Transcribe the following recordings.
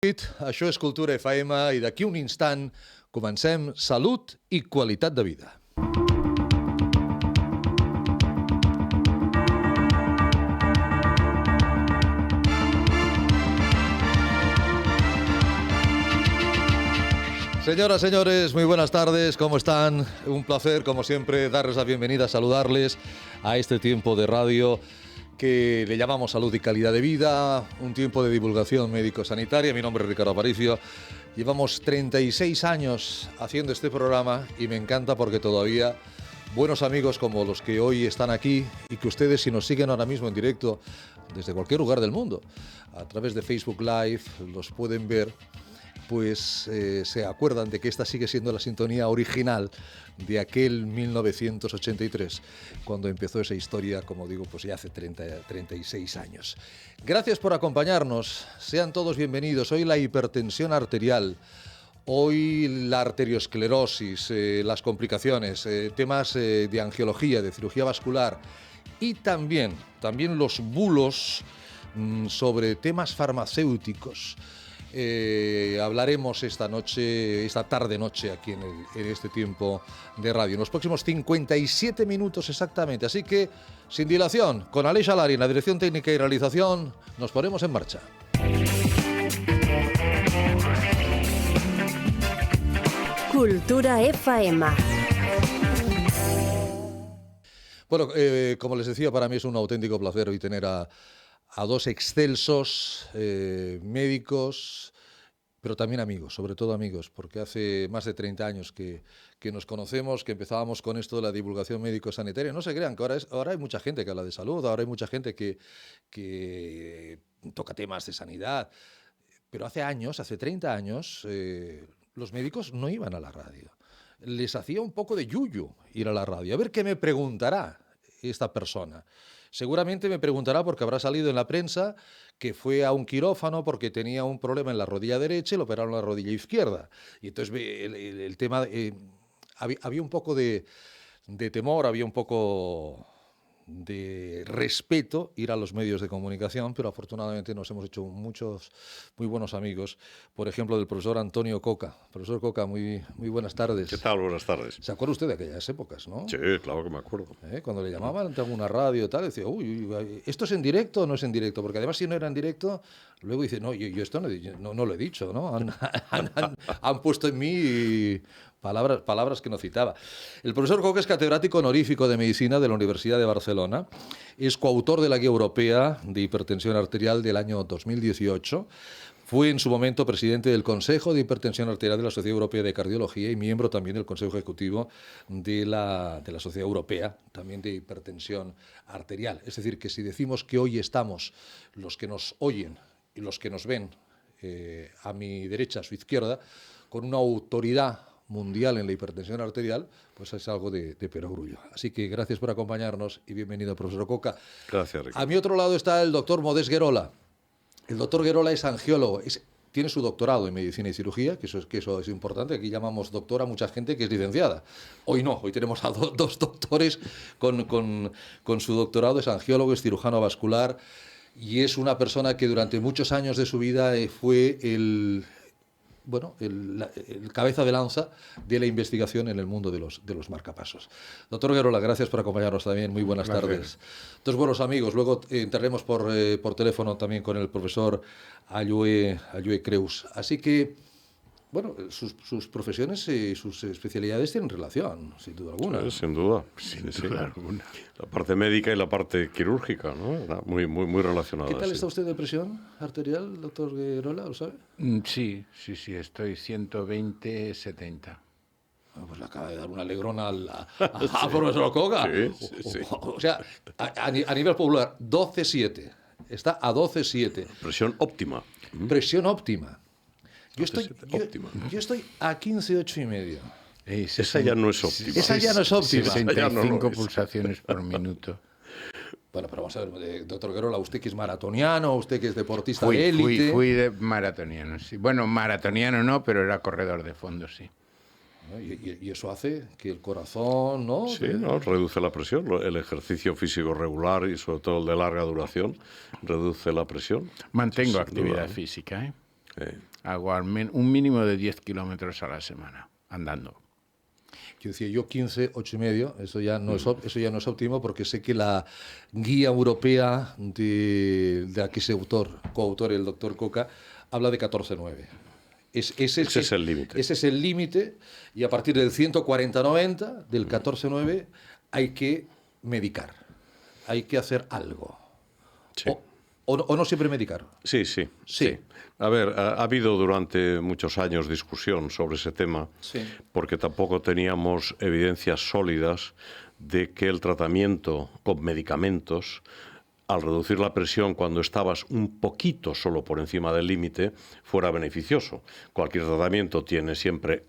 Això és Cultura FM i d'aquí un instant comencem Salut i qualitat de vida. Señoras, señores, muy buenas tardes, ¿cómo están? Un placer, como siempre, darles la bienvenida, saludarles a este tiempo de radio que le llamamos Salud y Calidad de Vida, un tiempo de divulgación médico-sanitaria. Mi nombre es Ricardo Aparicio. Llevamos 36 años haciendo este programa y me encanta porque todavía buenos amigos como los que hoy están aquí y que ustedes, si nos siguen ahora mismo en directo desde cualquier lugar del mundo, a través de Facebook Live, los pueden ver, pues se acuerdan de que esta sigue siendo la sintonía original de aquel 1983, cuando empezó esa historia, como digo, pues ya hace 36 años. Gracias por acompañarnos, sean todos bienvenidos. Hoy la hipertensión arterial, hoy la arteriosclerosis, las complicaciones, temas de angiología, de cirugía vascular y también los bulos sobre temas farmacéuticos. Hablaremos esta tarde-noche aquí en este tiempo de radio, en los próximos 57 minutos exactamente. Así que, sin dilación, con Aleix Alari en la dirección técnica y realización, nos ponemos en marcha. Cultura FM. Bueno, como les decía, para mí es un auténtico placer hoy tener a dos excelsos médicos, pero también amigos, sobre todo amigos, porque hace más de 30 años que nos conocemos, que empezábamos con esto de la divulgación médico-sanitaria. No se crean que ahora hay mucha gente que habla de salud, ahora hay mucha gente que toca temas de sanidad, pero hace 30 años, los médicos no iban a la radio. Les hacía un poco de yuyu ir a la radio. A ver qué me preguntará esta persona. Seguramente me preguntará porque habrá salido en la prensa que fue a un quirófano porque tenía un problema en la rodilla derecha y le operaron la rodilla izquierda. Y entonces el tema, había un poco de temor, había un poco de respeto ir a los medios de comunicación, pero afortunadamente nos hemos hecho muchos muy buenos amigos, por ejemplo del profesor Antonio Coca. Profesor Coca, muy buenas tardes. ¿Qué tal? Buenas tardes. ¿Se acuerda usted de aquellas épocas, no? Sí, claro que me acuerdo. Cuando le llamaban a una radio y tal, decía, uy, ¿esto es en directo o no es en directo? Porque además si no era en directo, luego dice, no, yo esto no lo he dicho, ¿no? Han puesto en mí palabras que no citaba. El profesor Coca es catedrático honorífico de Medicina de la Universidad de Barcelona, es coautor de la Guía Europea de Hipertensión Arterial del año 2018, fue en su momento presidente del Consejo de Hipertensión Arterial de la Sociedad Europea de Cardiología y miembro también del Consejo Ejecutivo de la Sociedad Europea también de Hipertensión Arterial. Es decir, que si decimos que hoy estamos los que nos oyen y los que nos ven a mi derecha, a su izquierda, con una autoridad mundial en la hipertensión arterial, pues es algo de perogrullo. Así que gracias por acompañarnos y bienvenido, profesor Coca. Gracias, Ricardo. A mi otro lado está el doctor Modest Guerola. El doctor Guerola es angiólogo, tiene su doctorado en medicina y cirugía, que eso es importante. Aquí llamamos doctor a mucha gente que es licenciada. Hoy no, hoy tenemos a dos doctores con su doctorado. Es angiólogo, es cirujano vascular y es una persona que durante muchos años de su vida fue el cabeza de lanza de la investigación en el mundo de los marcapasos. Doctor Guerola, gracias por acompañarnos también. Muy buenas tardes. Dos buenos amigos. Luego entraremos por teléfono también con el profesor Allue Creus. Así que, bueno, sus profesiones y sus especialidades tienen relación, sin duda alguna. Sí, sin duda. Sin duda alguna. La parte médica y la parte quirúrgica, ¿no? Muy relacionadas. ¿Qué tal está usted de presión arterial, doctor Guerola? ¿Lo sabe? Sí, estoy 120/70. Pues le acaba de dar una alegrona al profesor Coca. Sí. O sea, a nivel popular, 12,7. Está a 12,7. Presión óptima. Presión óptima. Yo estoy a 15,8,5. Esa ya no es óptima. Esa ya no es óptima. 65 pulsaciones por minuto. Bueno, pero vamos a ver, doctor Guerola, usted que es maratoniano, usted que es deportista Fui de élite. Fui de maratoniano, sí. Bueno, maratoniano no, pero era corredor de fondo, sí. Y eso hace que el corazón, ¿no? Sí, ¿no? Reduce la presión. El ejercicio físico regular y sobre todo el de larga duración reduce la presión. Mantengo actividad física, ¿eh? Hago un mínimo de 10 kilómetros a la semana, andando. Yo decía, yo 15, 8,5, eso ya no es óptimo, porque sé que la guía europea de aquí coautor, el doctor Coca, habla de 14,9. Ese es el límite. Ese es el límite, y a partir del 140-90, del 14,9, hay que medicar, hay que hacer algo. Sí. O no siempre medicar. Sí. A ver, ha habido durante muchos años discusión sobre ese tema, Sí. porque tampoco teníamos evidencias sólidas de que el tratamiento con medicamentos, al reducir la presión cuando estabas un poquito solo por encima del límite, fuera beneficioso. Cualquier tratamiento tiene siempre,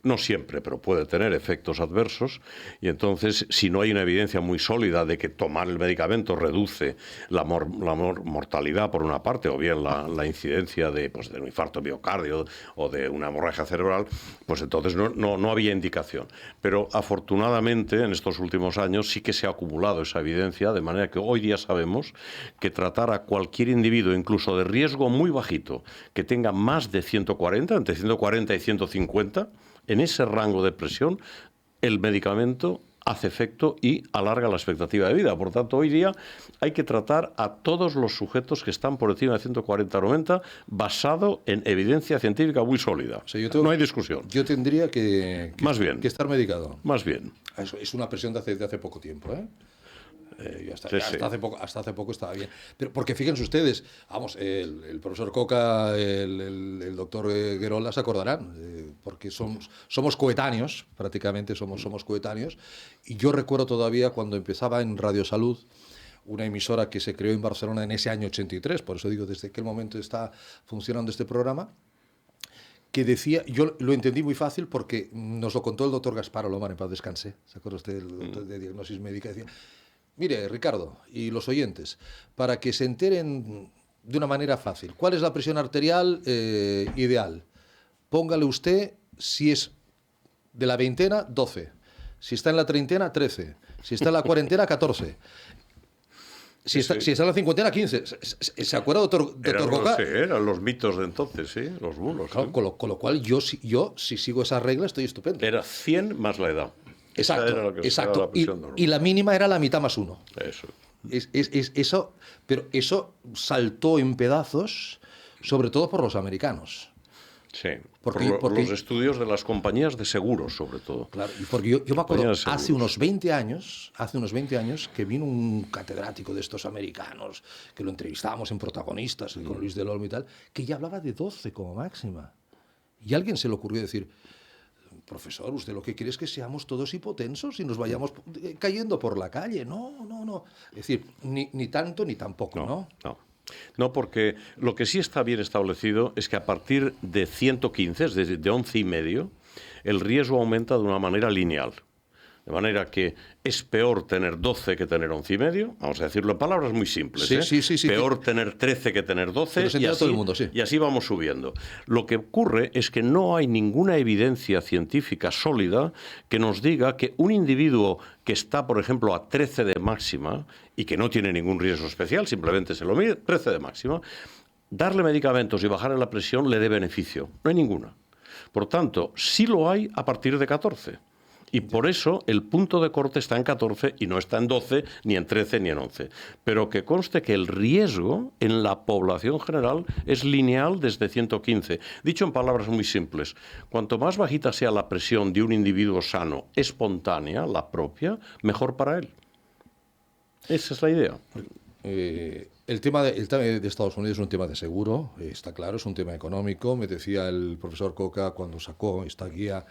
no siempre, pero puede tener efectos adversos, y entonces, si no hay una evidencia muy sólida de que tomar el medicamento reduce la mortalidad por una parte, o bien la incidencia de un infarto de miocardio o de una hemorragia cerebral, pues entonces no había indicación. Pero afortunadamente en estos últimos años sí que se ha acumulado esa evidencia, de manera que hoy día sabemos que tratar a cualquier individuo, incluso de riesgo muy bajito, que tenga más de 140, entre 140 y 150, en ese rango de presión, el medicamento hace efecto y alarga la expectativa de vida. Por tanto, hoy día hay que tratar a todos los sujetos que están por encima de 140-90 basado en evidencia científica muy sólida. O sea, no hay discusión. Yo tendría que estar medicado. Más bien. Eso es una presión de hace poco tiempo, ¿eh? Hasta hace poco estaba bien. Pero porque fíjense ustedes, vamos, el profesor Coca, el doctor Guerola se acordarán, porque somos coetáneos, prácticamente somos coetáneos, y yo recuerdo todavía cuando empezaba en Radio Salud, una emisora que se creó en Barcelona en ese año 83, por eso digo, desde aquel momento está funcionando este programa, que decía, yo lo entendí muy fácil porque nos lo contó el doctor Gaspar Olomar, en paz descanse, ¿se acuerda usted del doctor de diagnosis médica? Decía, mire, Ricardo, y los oyentes, para que se enteren de una manera fácil, ¿cuál es la presión arterial ideal? Póngale usted, si es de la veintena, 12. Si está en la treintena, 13. Si está en la cuarentena, 14. Si está en la cincuentena, 15. ¿Se acuerda, doctor Coca? Sí, eran los mitos de entonces, sí, los bulos. Claro, ¿sí? con lo cual, yo si sigo esa regla, estoy estupendo. Era 100 más la edad. Exacto. Y la mínima era la mitad más 1. Eso. Eso, pero eso saltó en pedazos, sobre todo por los americanos. Sí, porque los estudios de las compañías de seguros, sobre todo. Claro, y porque yo me acuerdo, hace unos 20 años, que vino un catedrático de estos americanos, que lo entrevistábamos en Protagonistas, con Luis del Olmo y tal, que ya hablaba de 12 como máxima. Y a alguien se le ocurrió decir, profesor, usted lo que quiere es que seamos todos hipotensos y nos vayamos cayendo por la calle. No. Es decir, ni tanto ni tampoco, ¿no? No, porque lo que sí está bien establecido es que a partir de 115, es decir, de 11,5, el riesgo aumenta de una manera lineal. De manera que es peor tener 12 que tener 11,5, vamos a decirlo en palabras muy simples. Sí. Peor tener 13 que tener 12, y así vamos subiendo. Lo que ocurre es que no hay ninguna evidencia científica sólida que nos diga que un individuo que está, por ejemplo, a 13 de máxima y que no tiene ningún riesgo especial, simplemente se lo mide, 13 de máxima, darle medicamentos y bajarle la presión le dé beneficio. No hay ninguna. Por tanto, sí lo hay a partir de 14. Y por eso el punto de corte está en 14 y no está en 12, ni en 13, ni en 11. Pero que conste que el riesgo en la población general es lineal desde 115. Dicho en palabras muy simples, cuanto más bajita sea la presión de un individuo sano, espontánea, la propia, mejor para él. Esa es la idea. El tema de Estados Unidos es un tema de seguro, está claro, es un tema económico. Me decía el profesor Coca cuando sacó esta guía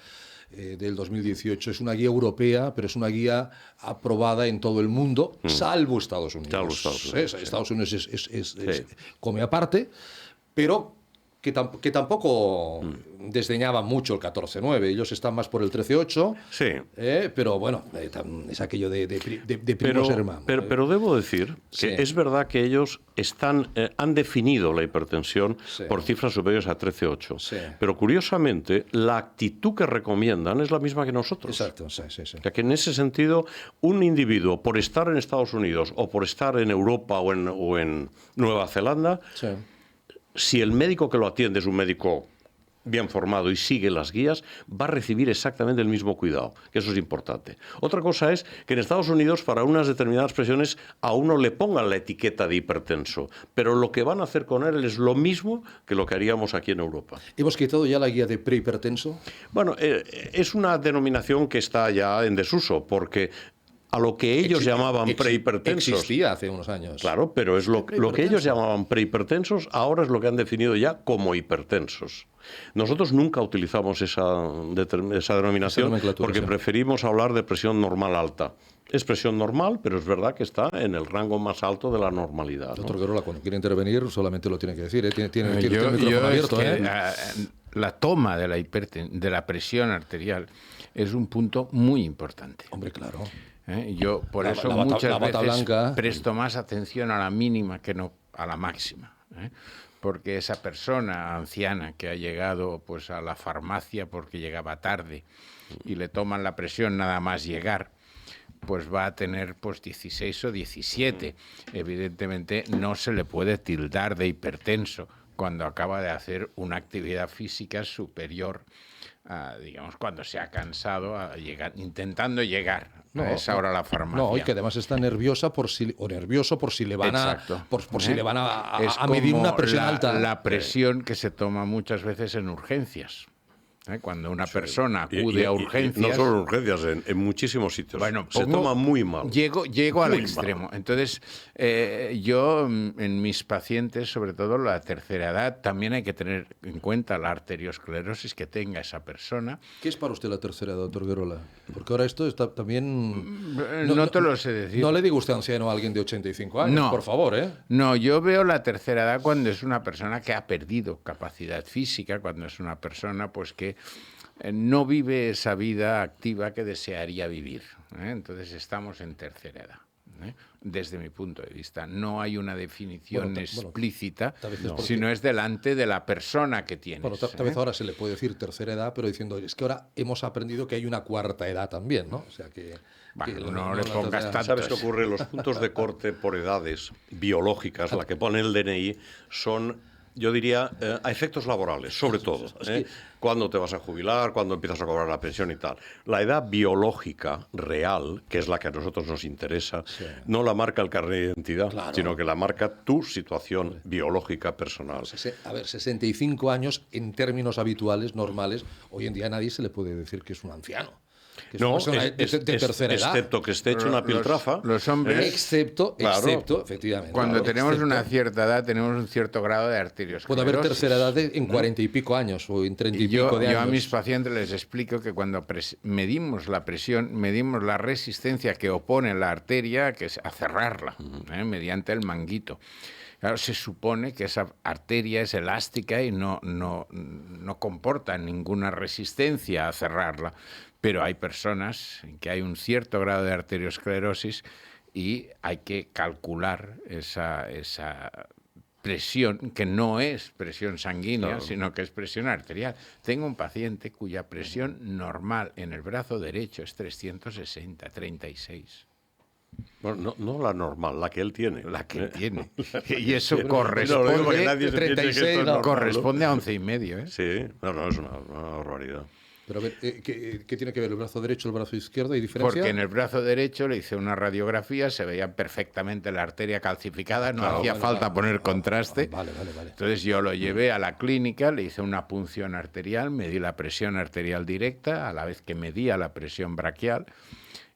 del 2018, es una guía europea, pero es una guía aprobada en todo el mundo, salvo Estados Unidos. Estados Unidos come aparte, pero que tampoco desdeñaban mucho el 14-9. Ellos están más por el 13-8. Sí. Pero bueno, es aquello de primos hermanos. Pero debo decir que es verdad que ellos han definido la hipertensión por cifras superiores a 13-8. Sí. Pero curiosamente, la actitud que recomiendan es la misma que nosotros. Exacto, sí. O sea, que en ese sentido, un individuo, por estar en Estados Unidos o por estar en Europa o en Nueva Zelanda, si el médico que lo atiende es un médico bien formado y sigue las guías, va a recibir exactamente el mismo cuidado, que eso es importante. Otra cosa es que en Estados Unidos para unas determinadas presiones a uno le pongan la etiqueta de hipertenso, pero lo que van a hacer con él es lo mismo que lo que haríamos aquí en Europa. ¿Hemos quitado ya la guía de prehipertenso? Bueno, es una denominación que está ya en desuso, porque a lo que ellos llamaban prehipertensos. Existía hace unos años. Claro, pero es lo que ellos llamaban prehipertensos, ahora es lo que han definido ya como hipertensos. Nosotros nunca utilizamos esa denominación porque preferimos hablar de presión normal alta. Es presión normal, pero es verdad que está en el rango más alto de la normalidad, ¿no? Doctor Guerola, cuando quiere intervenir solamente lo tiene que decir, ¿eh? Tiene el micrófono abierto. Es que, la toma de la presión arterial es un punto muy importante. Hombre, claro. Yo por eso muchas veces presto más atención a la mínima que no a la máxima, porque esa persona anciana que ha llegado pues a la farmacia porque llegaba tarde y le toman la presión nada más llegar, pues va a tener pues 16 o 17. Evidentemente no se le puede tildar de hipertenso cuando acaba de hacer una actividad física superior a, digamos, cuando se ha cansado intentando llegar a esa hora a la farmacia. No, y que además está nerviosa nervioso por si le van si le van a medir una presión alta. La presión que se toma muchas veces en urgencias. Cuando una persona acude a urgencias... no solo en urgencias, en muchísimos sitios. Bueno, se toma muy mal. Llego al extremo. Entonces, yo en mis pacientes, sobre todo la tercera edad, también hay que tener en cuenta la arteriosclerosis que tenga esa persona. ¿Qué es para usted la tercera edad, doctor Guerola? Porque ahora esto está también... No te lo sé decir. No le diga usted anciano a alguien de 85 años, no, por favor, ¿eh? No, yo veo la tercera edad cuando es una persona que ha perdido capacidad física, cuando es una persona pues que no vive esa vida activa que desearía vivir. Entonces estamos en tercera edad. Desde mi punto de vista, no hay una definición explícita, sino es delante de la persona que tienes. Bueno, tal vez ahora se le puede decir tercera edad, pero diciendo, es que ahora hemos aprendido que hay una cuarta edad también, ¿no? O sea que... Bueno, no le pongas tantos. ¿Sabes qué ocurre? Los puntos de corte por edades biológicas, la que pone el DNI, son, yo diría, a efectos laborales, sobre todo. Cuándo te vas a jubilar, cuándo empiezas a cobrar la pensión y tal. La edad biológica real, que es la que a nosotros nos interesa, no la marca el carnet de identidad, sino que la marca tu situación biológica personal. A ver, 65 años en términos habituales, normales, hoy en día a nadie se le puede decir que es un anciano. No, de tercera edad. Excepto que esté hecho una piltrafa. Los hombres... Excepto, efectivamente. Cuando tenemos una cierta edad, tenemos un cierto grado de arteriosclerosis. Puede haber tercera edad en 40 y pico años o en 30 y pico de años. Yo a mis pacientes les explico que cuando medimos la presión, medimos la resistencia que opone la arteria a cerrarla, mediante el manguito. Claro, se supone que esa arteria es elástica y no comporta ninguna resistencia a cerrarla. Pero hay personas en que hay un cierto grado de arteriosclerosis y hay que calcular esa presión, que no es presión sanguínea, sino que es presión arterial. Tengo un paciente cuya presión normal en el brazo derecho es 360, 36. Bueno, no la normal, la que él tiene. La que él tiene. Y eso corresponde, 36, corresponde a 11,5. Sí, no, es una barbaridad. Pero a ver, ¿qué tiene que ver el brazo derecho y el brazo izquierdo? ¿Hay diferencia? Porque en el brazo derecho le hice una radiografía, se veía perfectamente la arteria calcificada, no hacía falta poner contraste. Vale. Entonces yo lo llevé a la clínica, le hice una punción arterial, medí la presión arterial directa, a la vez que medía la presión braquial,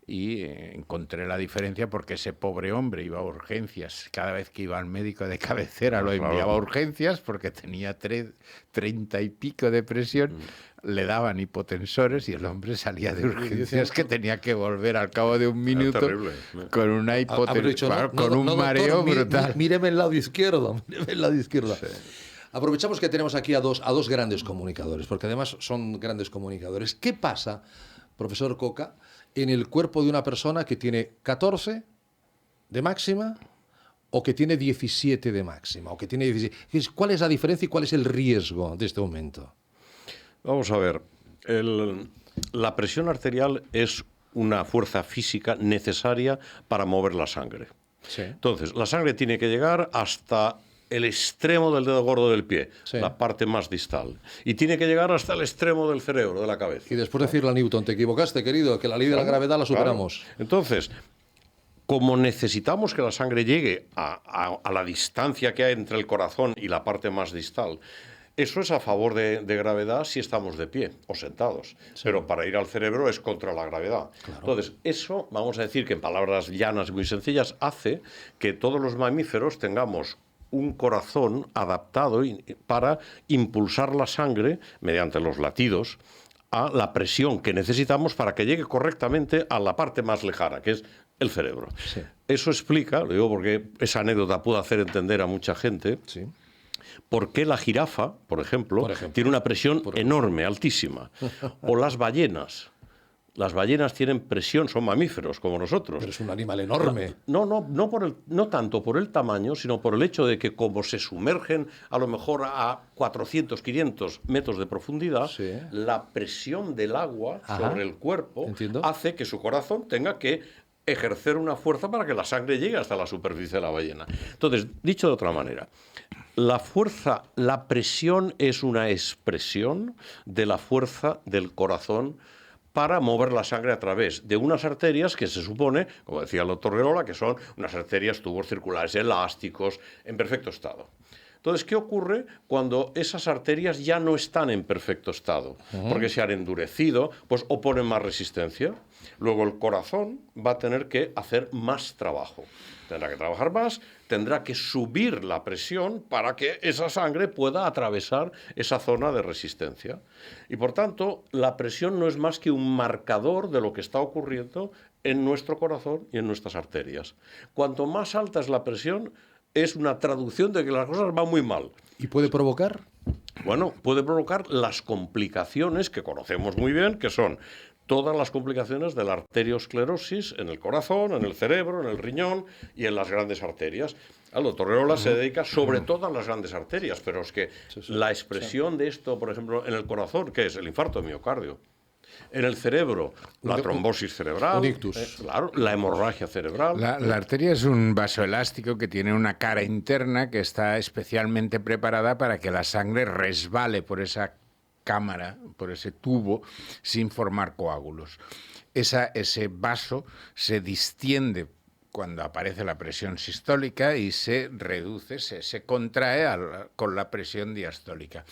y encontré la diferencia porque ese pobre hombre iba a urgencias. Cada vez que iba al médico de cabecera lo enviaba a urgencias porque tenía 30 y pico de presión. Le daban hipotensores y el hombre salía de urgencias que tenía que volver al cabo de un minuto con una hipotensión, con un mareo brutal. Míreme el lado izquierdo, Sí. Aprovechamos que tenemos aquí a dos grandes comunicadores, porque además son grandes comunicadores. ¿Qué pasa, profesor Coca, en el cuerpo de una persona que tiene 14 de máxima o que tiene 17 de máxima? O que tiene 17? ¿Cuál es la diferencia y cuál es el riesgo de este aumento? Vamos a ver, la presión arterial es una fuerza física necesaria para mover la sangre. Sí. Entonces, la sangre tiene que llegar hasta el extremo del dedo gordo del pie, Sí. la parte más distal. Y tiene que llegar hasta el extremo del cerebro, de la cabeza. Y después decirle a Newton, te equivocaste, querido, que la ley de la gravedad la superamos. Claro. Entonces, como necesitamos que la sangre llegue a la distancia que hay entre el corazón y la parte más distal, eso es a favor de gravedad si estamos de pie o sentados. Sí. Pero para ir al cerebro es contra la gravedad. Claro. Entonces, eso, vamos a decir que en palabras llanas y muy sencillas, hace que todos los mamíferos tengamos un corazón adaptado para impulsar la sangre mediante los latidos a la presión que necesitamos para que llegue correctamente a la parte más lejana, que es el cerebro. Sí. Eso explica, lo digo porque esa anécdota puede hacer entender a mucha gente, sí, por qué la jirafa, por ejemplo, tiene una presión enorme, altísima. O las ballenas. Las ballenas tienen presión, son mamíferos como nosotros. Pero es un animal enorme. No tanto por el tamaño, sino por el hecho de que como se sumergen a lo mejor a 400, 500 metros de profundidad, sí, la presión del agua sobre el cuerpo hace que su corazón tenga que ejercer una fuerza para que la sangre llegue hasta la superficie de la ballena. Entonces, dicho de otra manera, la presión es una expresión de la fuerza del corazón para mover la sangre a través de unas arterias que se supone, como decía el doctor Guerola, que son unas arterias, tubos circulares elásticos, en perfecto estado. Entonces, ¿qué ocurre cuando esas arterias ya no están en perfecto estado? Porque se han endurecido, pues oponen más resistencia. Luego el corazón va a tener que hacer más trabajo. Tendrá que trabajar más, tendrá que subir la presión para que esa sangre pueda atravesar esa zona de resistencia. Y por tanto, la presión no es más que un marcador de lo que está ocurriendo en nuestro corazón y en nuestras arterias. Cuanto más alta es la presión, es una traducción de que las cosas van muy mal. ¿Y puede provocar? Bueno, puede provocar las complicaciones que conocemos muy bien, que son todas las complicaciones de la arteriosclerosis en el corazón, en el cerebro, en el riñón y en las grandes arterias. El doctor Guerola se dedica sobre todo a las grandes arterias, pero es que la expresión de esto, por ejemplo, en el corazón, ¿qué es? El infarto de miocardio. En el cerebro, la trombosis cerebral, claro, la hemorragia cerebral. La arteria es un vaso elástico que tiene una cara interna que está especialmente preparada para que la sangre resbale por esa cámara, por ese tubo, sin formar coágulos. Ese vaso se distiende cuando aparece la presión sistólica y se reduce, se contrae con la presión diastólica.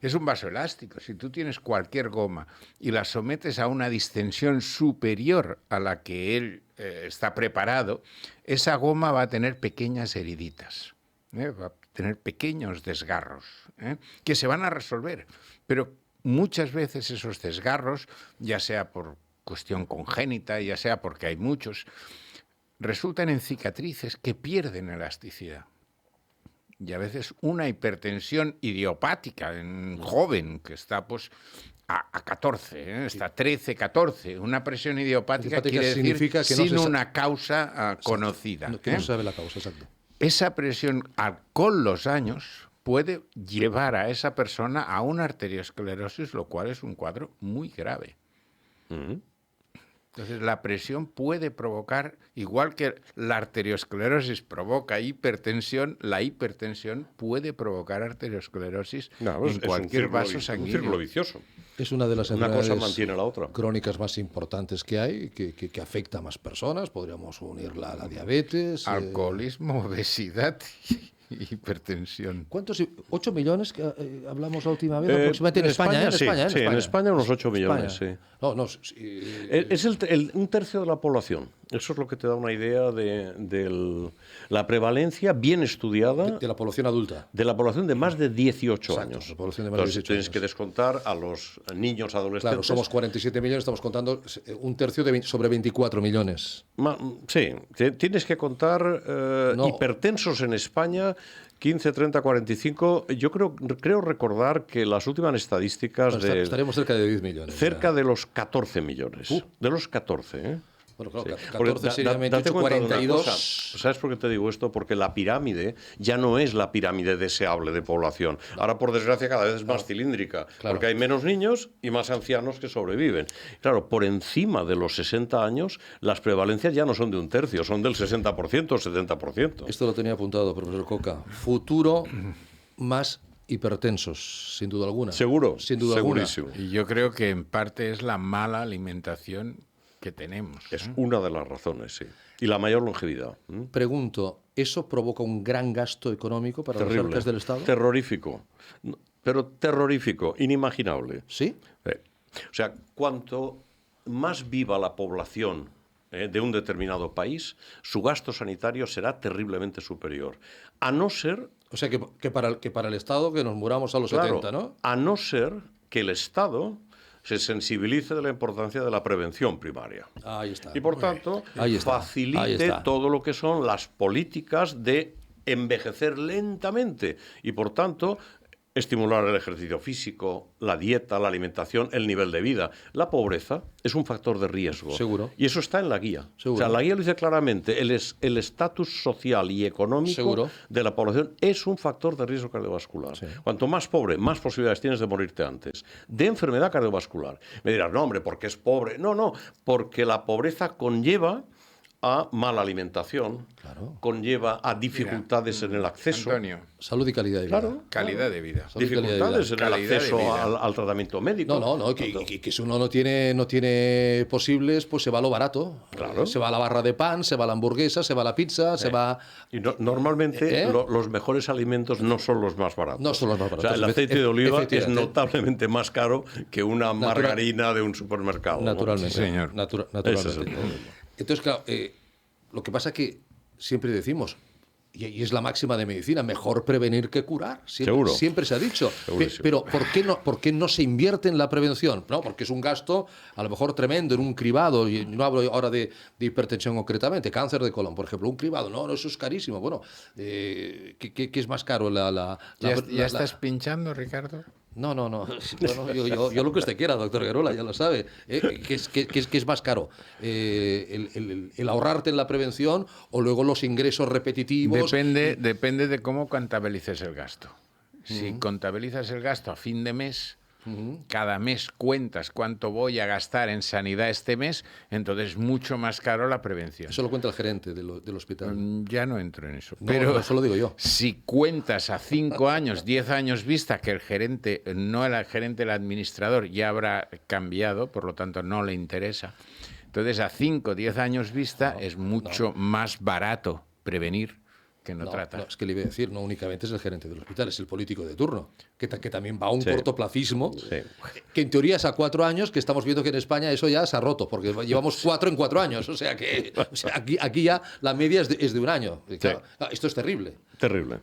Es un vaso elástico. Si tú tienes cualquier goma y la sometes a una distensión superior a la que él está preparado, esa goma va a tener pequeñas heriditas, va a tener pequeños desgarros, que se van a resolver. Pero muchas veces esos desgarros, ya sea por cuestión congénita, ya sea porque hay muchos, resultan en cicatrices que pierden elasticidad. Y a veces una hipertensión idiopática en un joven que está pues a 14, está 13, 14, una presión idiopática quiere decir que sin una causa conocida. Que no se sabe la causa, exacto. Esa presión con los años puede llevar a esa persona a una arteriosclerosis, lo cual es un cuadro muy grave. Entonces, la presión puede provocar, igual que la arteriosclerosis provoca hipertensión, la hipertensión puede provocar arteriosclerosis en cualquier vaso sanguíneo. Es un círculo vicioso. Es una de las enfermedades cosa mantiene la otra. Crónicas más importantes que hay, que afecta a más personas. Podríamos unirla a la diabetes. Alcoholismo, obesidad hipertensión. ¿Cuántos? ¿8 millones que hablamos la última vez? Aproximadamente en España. Sí, en España unos 8 millones, sí. Es un tercio de la población. Eso es lo que te da una idea de la prevalencia bien estudiada. De la población adulta. De la población de más de 18 años. La población de más de 18 tienes años. que descontar a los niños adolescentes. Claro, somos 47 millones, estamos contando un tercio sobre 24 millones. Sí, tienes que contar hipertensos en España, 15, 30, 45. Yo creo recordar que las últimas estadísticas estaríamos cerca de 10 millones. Cerca de los 14 millones. De los 14, ¿eh? Bueno, claro, Sí. 14 sería Date 28, cuenta de una 42. cosa. ¿Sabes por qué te digo esto? Porque la pirámide ya no es la pirámide deseable de población. Ahora, por desgracia, cada vez es más cilíndrica, Claro. porque hay menos niños y más ancianos que sobreviven. Claro, por encima de los 60 años, las prevalencias ya no son de un tercio, son del 60% o 70%. Esto lo tenía apuntado, profesor Coca. Futuro más hipertensos, sin duda alguna. Seguro, Sin duda segurísimo. Y yo creo que en parte es la mala alimentación que tenemos. Es una de las razones, sí. Y la mayor longevidad. alguna. Pregunto, ¿eso provoca un gran gasto económico para las Terrible. arcas del Estado? Terrorífico. Pero terrorífico, inimaginable. ¿Sí? O sea, cuanto más viva la población de un determinado país, su gasto sanitario será terriblemente superior. A no ser, O sea, que para el Estado que nos muramos a los claro, 70, ¿no? a no ser que el Estado se sensibilice de la importancia de la prevención primaria. Ahí está. Y por tanto, Ahí está, ahí facilite está. todo lo que son las políticas de envejecer lentamente y por tanto estimular el ejercicio físico, la dieta, la alimentación, el nivel de vida. La pobreza es un factor de riesgo. Seguro. Y eso está en la guía. Seguro. O sea, la guía lo dice claramente. El estatus social y económico Seguro. de la población es un factor de riesgo cardiovascular. Sí. Cuanto más pobre, más posibilidades tienes de morirte antes. De enfermedad cardiovascular. Me dirás, no, hombre, porque es pobre. No, porque la pobreza conlleva a mala alimentación, Claro. conlleva a dificultades en el acceso. Antonio, Salud y calidad de vida. Claro. calidad de vida. Salud y calidad de Dificultades vida. en el Calidad de acceso vida. al tratamiento médico. No, que si uno no tiene posibles, pues se va a lo barato. Claro. Se va a la barra de pan, se va a la hamburguesa, se va a la pizza, se va... Y normalmente ¿Eh? los mejores alimentos no son los más baratos. No son los más O sea, baratos. el aceite de oliva es Efectivamente. notablemente más caro que una margarina de un supermercado. ¿no? Naturalmente. Sí, señor. Naturalmente. Ese es el problema. Entonces, claro, lo que pasa es que siempre decimos, y es la máxima de medicina, mejor prevenir que curar. Seguro. Siempre se ha dicho. Segurísimo. Pero ¿por qué no se invierte en la prevención? No, porque es un gasto a lo mejor tremendo en un cribado, y no hablo ahora de hipertensión concretamente, cáncer de colon, por ejemplo, un cribado. No, eso es carísimo. Bueno, ¿qué es más caro? ¿Ya estás pinchando, Ricardo? No. Yo lo que usted quiera, doctor Guerola, ya lo sabe. ¿Qué es más caro? ¿El ahorrarte en la prevención o luego los ingresos repetitivos? Depende de cómo contabilices el gasto. Si contabilizas el gasto a fin de mes, cada mes cuentas cuánto voy a gastar en sanidad este mes, entonces es mucho más caro la prevención. Eso lo cuenta el gerente del hospital. Ya no entro en eso. No, Pero eso lo digo yo. si cuentas a 5 años, 10 años vista que el gerente, no el gerente, el administrador ya habrá cambiado, por lo tanto no le interesa. Entonces a 5, 10 años vista es mucho más barato prevenir que no tratar. No, es que le iba a decir, no únicamente es el gerente del hospital, es el político de turno, que también va a un Sí. cortoplacismo, Sí. que en teoría es a 4 años, que estamos viendo que en España eso ya se ha roto, porque llevamos 4 en 4 años, o sea que aquí ya la media es de un año. Y claro, esto es terrible. Terrible.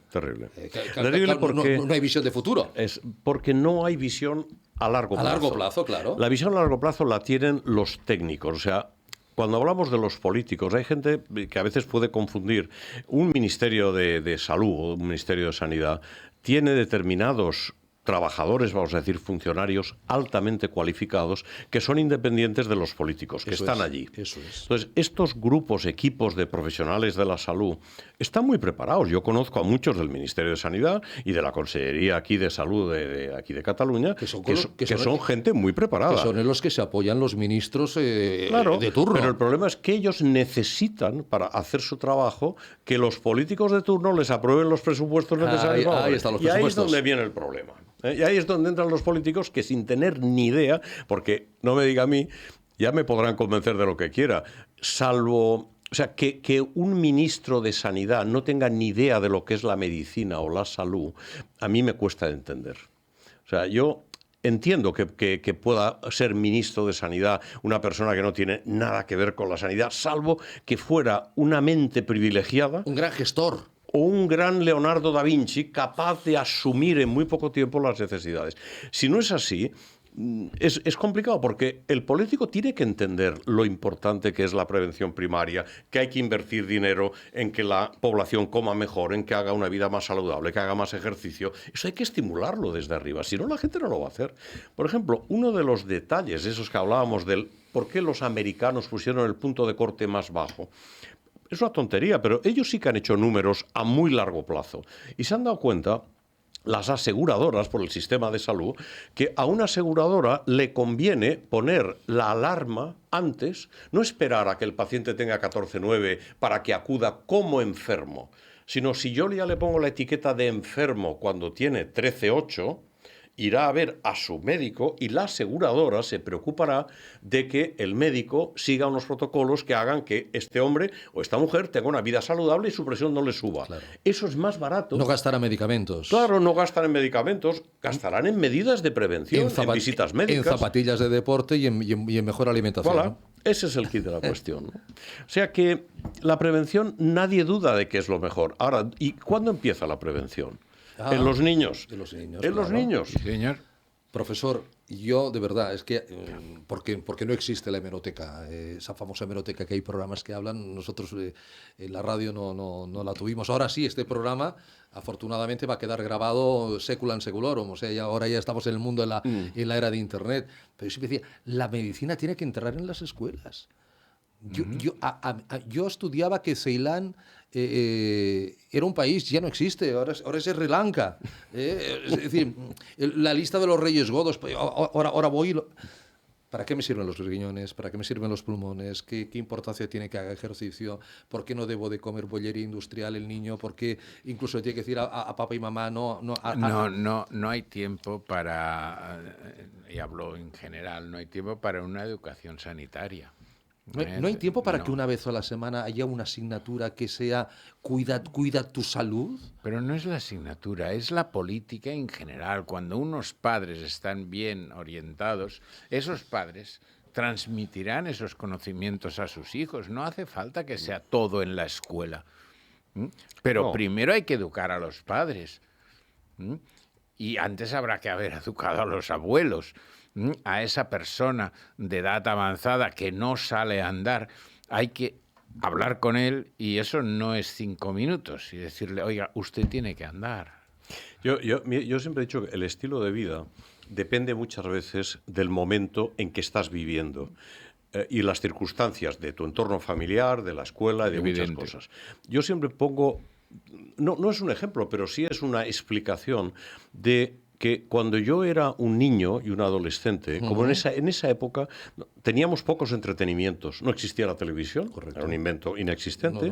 Terrible porque no hay visión de futuro. es porque no hay visión a largo A plazo. largo plazo, claro. La visión a largo plazo la tienen los técnicos, o sea, cuando hablamos de los políticos, hay gente que a veces puede confundir. Un ministerio de salud o un ministerio de sanidad tiene determinados trabajadores, vamos a decir, funcionarios altamente cualificados que son independientes de los políticos, que Eso están es, allí. eso es. Entonces, estos grupos, equipos de profesionales de la salud están muy preparados. Yo conozco a muchos del Ministerio de Sanidad y de la Consellería aquí de Salud de aquí de Cataluña, que son gente muy preparada. Que son en los que se apoyan los ministros Claro, de turno. pero el problema es que ellos necesitan, para hacer su trabajo, que los políticos de turno les aprueben los presupuestos necesarios. Ahí están los y ahí es presupuestos. donde viene el problema. Y ahí es donde entran los políticos que sin tener ni idea, porque no me diga a mí, ya me podrán convencer de lo que quiera, salvo... O sea, que un ministro de Sanidad no tenga ni idea de lo que es la medicina o la salud, a mí me cuesta entender. O sea, yo entiendo que pueda ser ministro de Sanidad una persona que no tiene nada que ver con la sanidad, salvo que fuera una mente privilegiada. Un gran gestor. O un gran Leonardo da Vinci capaz de asumir en muy poco tiempo las necesidades. Si no es así, es complicado porque el político tiene que entender lo importante que es la prevención primaria, que hay que invertir dinero en que la población coma mejor, en que haga una vida más saludable, que haga más ejercicio. Eso hay que estimularlo desde arriba, si no la gente no lo va a hacer. Por ejemplo, uno de los detalles, esos que hablábamos del por qué los americanos pusieron el punto de corte más bajo. Es una tontería, pero ellos sí que han hecho números a muy largo plazo y se han dado cuenta, las aseguradoras, por el sistema de salud, que a una aseguradora le conviene poner la alarma antes, no esperar a que el paciente tenga 14,9 para que acuda como enfermo, sino si yo ya le pongo la etiqueta de enfermo cuando tiene 13,8, irá a ver a su médico y la aseguradora se preocupará de que el médico siga unos protocolos que hagan que este hombre o esta mujer tenga una vida saludable y su presión no le suba. Claro. Eso es más barato. No gastará medicamentos. Claro, no gastan en medicamentos, gastarán en medidas de prevención, en visitas médicas. En zapatillas de deporte y en mejor alimentación. Voilà. ¿No? Ese es el kit de la cuestión, ¿no? O sea que la prevención, nadie duda de que es lo mejor. Ahora, ¿y cuándo empieza la prevención? En los niños. En los niños. En los claro. niños. Sí, señor. Profesor, yo de verdad, es que porque no existe la hemeroteca, esa famosa hemeroteca que hay programas que hablan, nosotros en la radio no la tuvimos. Ahora sí, este programa afortunadamente va a quedar grabado seculan seculorum, o sea, ahora ya estamos en el mundo en la era de Internet. Pero yo siempre decía, la medicina tiene que entrar en las escuelas. Yo estudiaba que Ceilán era un país, ya no existe, ahora es Sri Lanka. Es decir, la lista de los reyes godos, ahora voy... ¿Para qué me sirven los riñones? ¿Para qué me sirven los pulmones? ¿Qué importancia tiene que haga ejercicio? ¿Por qué no debo de comer bollería industrial el niño? ¿Por qué incluso le tiene que decir a papá y mamá no hay tiempo para, y hablo en general, no hay tiempo para una educación sanitaria. No hay tiempo para que una vez a la semana haya una asignatura que sea cuida tu salud? Pero no es la asignatura, es la política en general. Cuando unos padres están bien orientados, esos padres transmitirán esos conocimientos a sus hijos. No hace falta que sea todo en la escuela. Pero primero hay que educar a los padres. Y antes habrá que haber educado a los abuelos. A esa persona de edad avanzada que no sale a andar, hay que hablar con él y eso no es 5 minutos y decirle, oiga, usted tiene que andar. Yo siempre he dicho que el estilo de vida depende muchas veces del momento en que estás viviendo y las circunstancias de tu entorno familiar, de la escuela y de muchas cosas. Yo siempre pongo, no es un ejemplo, pero sí es una explicación de que cuando yo era un niño y un adolescente, como en esa época teníamos pocos entretenimientos, no existía la televisión, correcto, era un invento inexistente,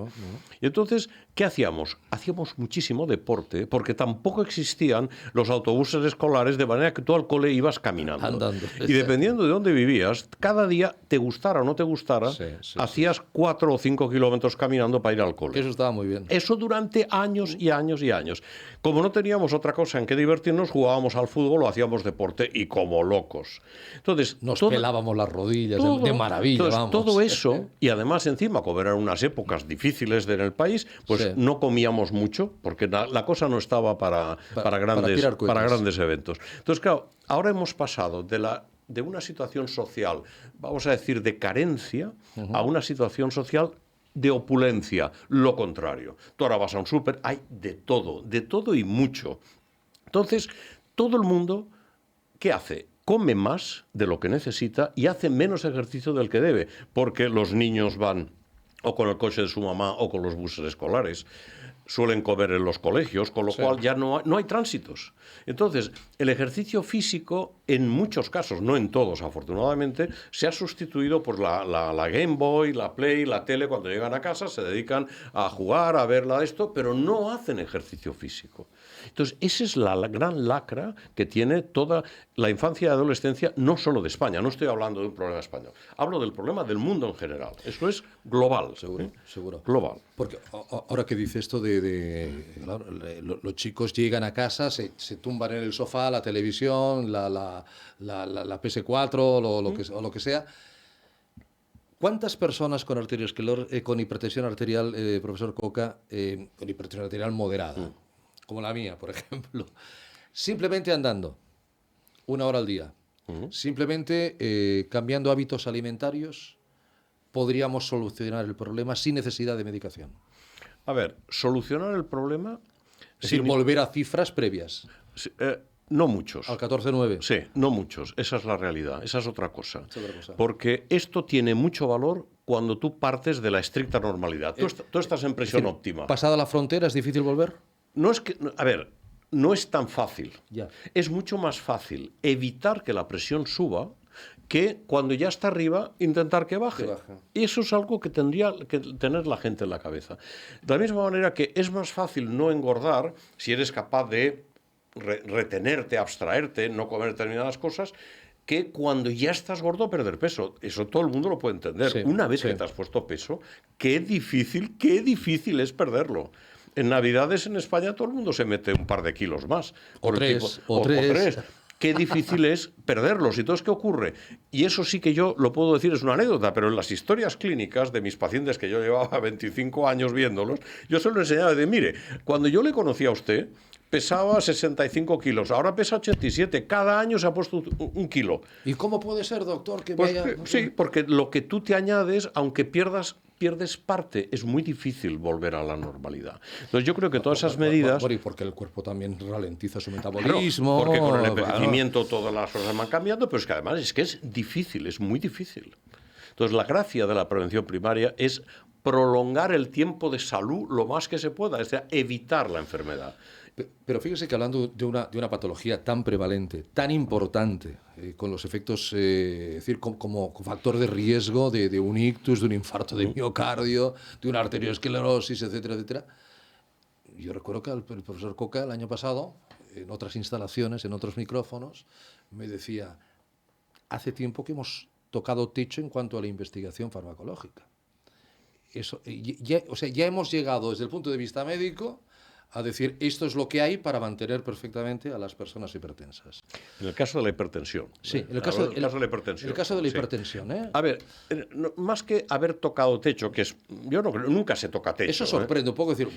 y entonces, ¿qué hacíamos? Hacíamos muchísimo deporte, porque tampoco existían los autobuses escolares, de manera que tú al cole ibas caminando. Andando. Y dependiendo de dónde vivías, cada día, te gustara o no te gustara, hacías 4 o 5 kilómetros caminando para ir al cole. Eso estaba muy bien. Eso durante años y años y años. Como no teníamos otra cosa en que divertirnos, jugábamos al fútbol o hacíamos deporte y como locos. Entonces, nos pelábamos las rodillas de maravilla. Entonces, vamos. Todo eso, y además encima, como eran unas épocas difíciles en el país, pues no comíamos mucho, porque la cosa no estaba para grandes eventos. Entonces, claro, ahora hemos pasado de una situación social, vamos a decir, de carencia, a una situación social de opulencia, lo contrario. Tú ahora vas a un súper, hay de todo y mucho. Entonces, todo el mundo, ¿qué hace? Come más de lo que necesita y hace menos ejercicio del que debe, porque los niños van o con el coche de su mamá o con los buses escolares, suelen comer en los colegios, con lo cual ya no hay tránsitos. Entonces, el ejercicio físico, en muchos casos, no en todos afortunadamente, se ha sustituido por la Game Boy, la Play, la tele. Cuando llegan a casa se dedican a jugar, a verla esto, pero no hacen ejercicio físico. Entonces, esa es la gran lacra que tiene toda la infancia y adolescencia, no solo de España. No estoy hablando de un problema español. Hablo del problema del mundo en general. Eso es global. Seguro. Global. Porque ahora que dice esto claro, los chicos llegan a casa, se tumban en el sofá, la televisión, la PS4 o lo que sea. ¿Cuántas personas con con hipertensión arterial, profesor Coca, con hipertensión arterial moderada, como la mía, por ejemplo, simplemente andando 1 hora al día, Simplemente cambiando hábitos alimentarios podríamos solucionar el problema sin necesidad de medicación. A ver, solucionar el problema... Es decir, volver a cifras previas. No muchos. Al 14,9. Sí, no muchos. Esa es la realidad. Esa es otra cosa. Es otra cosa. Porque esto tiene mucho valor cuando tú partes de la estricta normalidad. Tú estás en presión óptima. ¿Pasada la frontera es difícil volver? No es que... A ver, no es tan fácil. Ya. Es mucho más fácil evitar que la presión suba que cuando ya está arriba intentar que baje. Y eso es algo que tendría que tener la gente en la cabeza. De la misma manera que es más fácil no engordar si eres capaz de retenerte, abstraerte, no comer determinadas cosas, que cuando ya estás gordo perder peso. Eso todo el mundo lo puede entender. Sí, Una vez que te has puesto peso, qué difícil es perderlo. En Navidades en España todo el mundo se mete un par de kilos más. O tres. Qué difícil es perderlos. ¿Y entonces qué ocurre? Y eso sí que yo lo puedo decir, es una anécdota, pero en las historias clínicas de mis pacientes, que yo llevaba 25 años viéndolos, yo se lo enseñaba de, mire, cuando yo le conocí a usted, pesaba 65 kilos, ahora pesa 87, cada año se ha puesto un kilo. ¿Y cómo puede ser, doctor, que Pues, vaya...? sí, porque lo que tú te añades, aunque pierdes parte, es muy difícil volver a la normalidad. Entonces yo creo que todas esas medidas... Y porque el cuerpo también ralentiza su metabolismo. Claro, porque con el envejecimiento todas las cosas van cambiando, pero es que además es que es difícil, es muy difícil. Entonces la gracia de la prevención primaria es prolongar el tiempo de salud lo más que se pueda, es decir, evitar la enfermedad. Pero fíjese que hablando de una patología tan prevalente, tan importante, con los efectos, es decir, como factor de riesgo de un ictus, de un infarto de miocardio, de una arteriosclerosis, etcétera, etcétera. Yo recuerdo que el profesor Coca el año pasado, en otras instalaciones, en otros micrófonos, me decía, hace tiempo que hemos tocado techo en cuanto a la investigación farmacológica. Ya hemos llegado desde el punto de vista médico a decir, esto es lo que hay para mantener perfectamente a las personas hipertensas. En el caso de la hipertensión. Sí, en el caso de la hipertensión. El caso de la sí. hipertensión, ¿eh? A ver, más que haber tocado techo, que es, yo no creo, nunca se toca techo. Eso sorprende un poco, decir,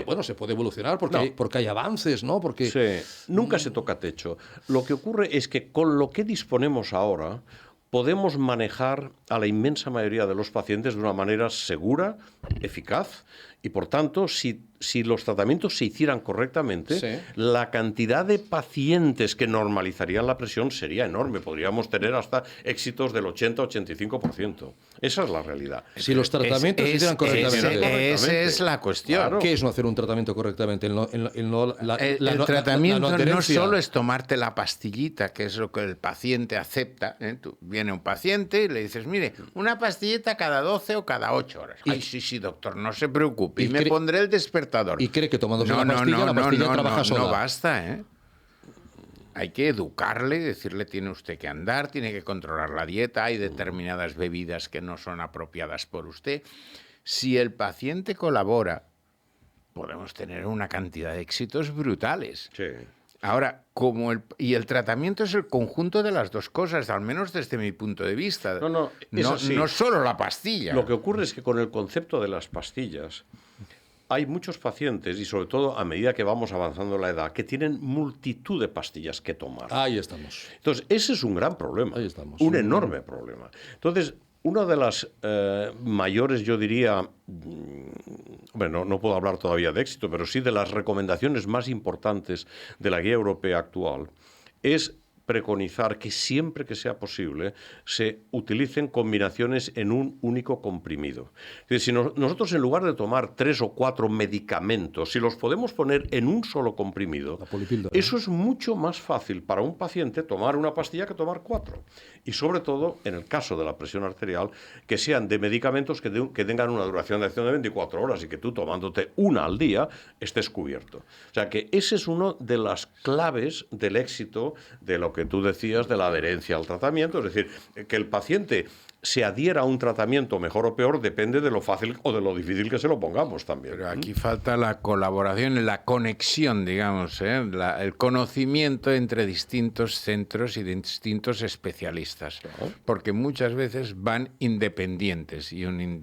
bueno, se puede evolucionar porque hay avances, ¿no? Porque sí, nunca se toca techo. Lo que ocurre es que con lo que disponemos ahora podemos manejar a la inmensa mayoría de los pacientes de una manera segura, eficaz, y por tanto, si los tratamientos se hicieran correctamente, sí, la cantidad de pacientes que normalizarían la presión sería enorme. Podríamos tener hasta éxitos del 80-85%. Esa es la realidad. Si los tratamientos se hicieran correctamente. Esa es la cuestión. Claro. ¿Qué es no hacer un tratamiento correctamente? El tratamiento no solo es tomarte la pastillita, que es lo que el paciente acepta. Viene un paciente y le dices, mire, una pastillita cada 12 o cada 8 horas. Ay, sí, doctor, no se preocupe. Y me pondré el despertador. Y cree que tomándose la pastilla trabaja sola. No basta, ¿eh? Hay que educarle, decirle, tiene usted que andar, tiene que controlar la dieta, hay determinadas bebidas que no son apropiadas por usted. Si el paciente colabora, podemos tener una cantidad de éxitos brutales. Sí. Ahora, el tratamiento es el conjunto de las dos cosas, al menos desde mi punto de vista. No solo la pastilla. Lo que ocurre es que con el concepto de las pastillas hay muchos pacientes, y sobre todo a medida que vamos avanzando en la edad, que tienen multitud de pastillas que tomar. Ahí estamos. Entonces, ese es un gran problema. Ahí estamos. Un enorme problema. Entonces, una de las mayores, yo diría, bueno, no puedo hablar todavía de éxito, pero sí de las recomendaciones más importantes de la guía europea actual, es preconizar que siempre que sea posible se utilicen combinaciones en un único comprimido. Es decir, si nosotros en lugar de tomar 3 o 4 medicamentos, si los podemos poner en un solo comprimido, eso es mucho más fácil para un paciente tomar una pastilla que tomar 4. Y sobre todo, en el caso de la presión arterial, que sean de medicamentos que tengan una duración de acción de 24 horas y que tú tomándote una al día estés cubierto. O sea que ese es uno de las claves del éxito de lo que tú decías de la adherencia al tratamiento, es decir, que el paciente se adhiera a un tratamiento mejor o peor depende de lo fácil o de lo difícil que se lo pongamos también. Pero aquí falta la colaboración, la conexión, digamos, el conocimiento entre distintos centros y distintos especialistas, porque muchas veces van independientes y un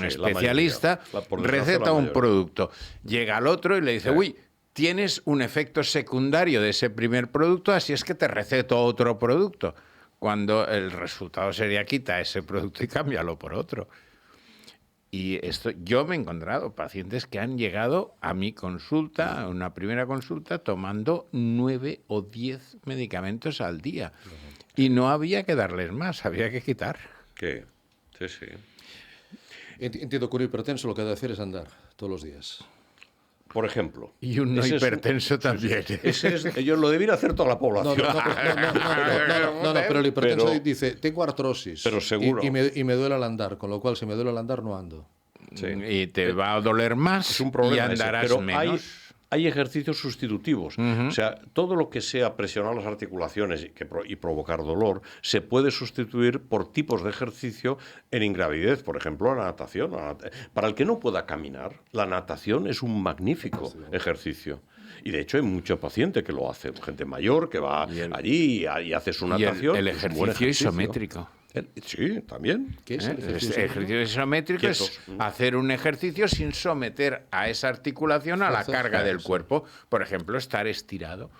especialista receta un producto, llega al otro y le dice, uy, tienes un efecto secundario de ese primer producto, así es que te receto otro producto, cuando el resultado sería quita ese producto y cámbialo por otro. Y esto, yo me he encontrado pacientes que han llegado a mi consulta, a una primera consulta, tomando 9 o 10 medicamentos al día. Y no había que darles más, había que quitar. ¿Qué? Sí, sí. Entiendo que un hipertenso lo que debe hacer es andar todos los días. Por ejemplo. Y un no hipertenso también. Ellos lo debieran hacer toda la población. No, pero el hipertenso Pero- dice, tengo artrosis. Pero seguro. Y me duele al andar, con lo cual si me duele al andar no ando. Sí. Y te va a doler más Es un problema y andarás ese, pero menos. hay ejercicios sustitutivos. O sea, todo lo que sea presionar las articulaciones y provocar dolor se puede sustituir por tipos de ejercicio en ingravidez. Por ejemplo, la natación. Para el que no pueda caminar, la natación es un magnífico ejercicio. Y de hecho hay mucho paciente que lo hace. Gente mayor que va allí y hace su Y natación. el es un buen ejercicio isométrico. Sí, también. ¿Qué es el El ejercicio? ejercicio isométrico es Quietos. hacer un ejercicio sin someter a esa articulación a la Fuerzas, carga del sí. cuerpo. Por ejemplo, estar estirado.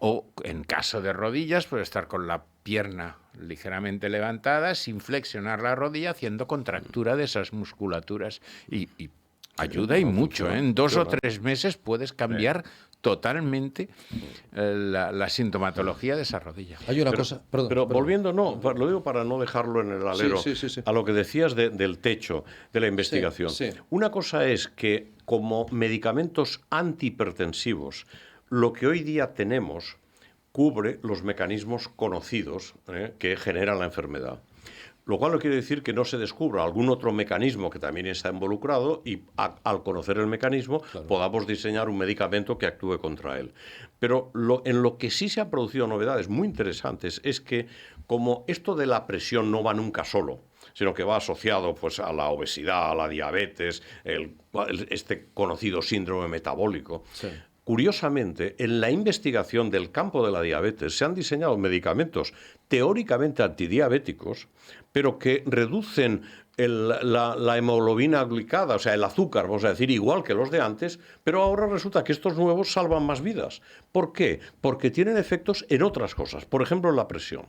O en caso de rodillas, pues estar con la pierna ligeramente levantada, sin flexionar la rodilla, haciendo contractura de esas musculaturas. Y ayuda y mucho. funciona, En 2 o funciona. 3 meses puedes cambiar totalmente la sintomatología de esa rodilla. Hay una cosa... Perdón, Pero perdón. volviendo, no, lo digo para no dejarlo en el alero, Sí. a lo que decías del techo, de la investigación. sí. Una cosa es que como medicamentos antihipertensivos, lo que hoy día tenemos cubre los mecanismos conocidos que generan la enfermedad. Lo cual no quiere decir que no se descubra algún otro mecanismo que también está involucrado y al conocer el mecanismo podamos diseñar un medicamento que actúe contra él. Pero en lo que sí se han producido novedades muy interesantes es que como esto de la presión no va nunca solo, sino que va asociado pues, a la obesidad, a la diabetes, este conocido síndrome metabólico. Sí. Curiosamente, en la investigación del campo de la diabetes se han diseñado medicamentos teóricamente antidiabéticos, pero que reducen la hemoglobina glicada, o sea, el azúcar, vamos a decir, igual que los de antes, pero ahora resulta que estos nuevos salvan más vidas. ¿Por qué? Porque tienen efectos en otras cosas, por ejemplo, en la presión.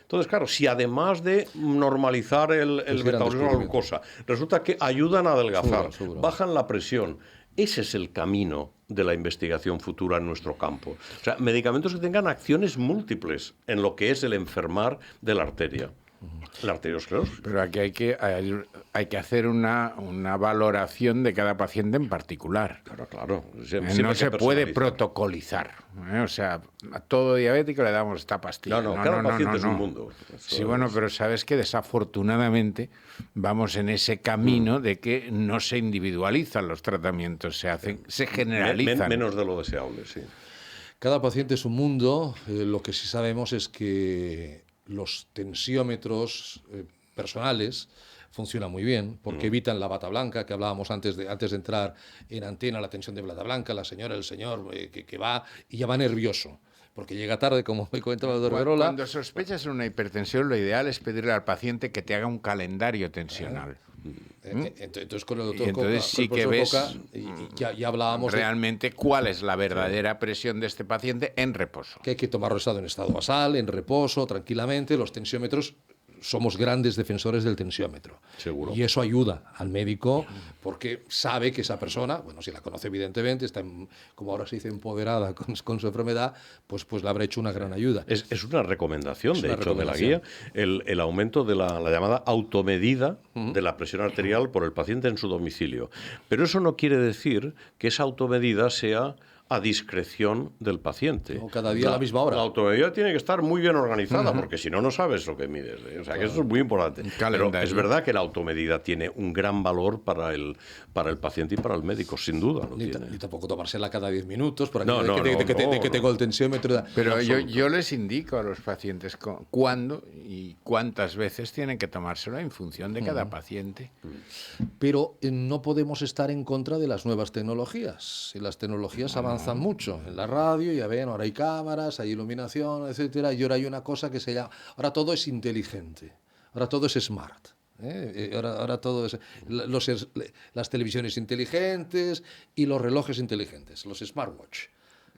Entonces, claro, si además de normalizar el gran metabolismo de la descubrimiento. glucosa, resulta que ayudan a adelgazar, Seguro. bajan la presión, ese es el camino de la investigación futura en nuestro campo. O sea, medicamentos que tengan acciones múltiples en lo que es el enfermar de la arteria. La arteriosclerosis. Pero aquí hay que hacer una valoración de cada paciente en particular. Claro. Siempre No hay se que puede personalizar. protocolizar. O sea, a todo diabético le damos esta pastilla. No, cada paciente es un mundo. Sí, Eso bueno, es. pero sabes que desafortunadamente vamos en ese camino de que no se individualizan los tratamientos, se generalizan. Menos de lo deseable, sí. Cada paciente es un mundo. Lo que sí sabemos es que los tensiómetros personales funcionan muy bien porque evitan la bata blanca que hablábamos antes de entrar en antena, la tensión de bata blanca, la señora, el señor que va y ya va nervioso. Porque llega tarde, como me comentaba el doctor Verola. Cuando sospechas una hipertensión, lo ideal es pedirle al paciente que te haga un calendario tensional. Entonces con el doctor entonces Coca, sí con el que profesor ves Coca, ya hablábamos de realmente cuál es la verdadera presión de este paciente en reposo. que hay que tomarlo en estado basal, en reposo, tranquilamente. Los tensiómetros, somos grandes defensores del tensiómetro. Seguro. Y eso ayuda al médico porque sabe que esa persona, bueno, si la conoce evidentemente, está, como ahora se dice, empoderada con su enfermedad, pues le habrá hecho una gran ayuda. Es una recomendación, Es de una hecho, de la recomendación. guía, el aumento de la llamada automedida de la presión arterial por el paciente en su domicilio. Pero eso no quiere decir que esa automedida sea a discreción del paciente. No, cada día a la misma hora. La automedida tiene que estar muy bien organizada, porque si no, no sabes lo que mides. O sea, que eso es muy importante. Pero calendario. es verdad que la automedida tiene un gran valor para el paciente y para el médico, sin duda lo tiene. Ni tampoco tomársela cada 10 minutos, por aquí, No, que tengo el tensiómetro. Pero yo les indico a los pacientes cuándo y cuántas veces tienen que tomárselo en función de cada paciente. Pero no podemos estar en contra de las nuevas tecnologías. Y las tecnologías avanzan mucho. En la radio, ya ven, ahora hay cámaras, hay iluminación, etcétera. Y ahora hay una cosa que se llama... Ahora todo es inteligente. Ahora todo es smart. Ahora todo es... las televisiones inteligentes y los relojes inteligentes, los smartwatch,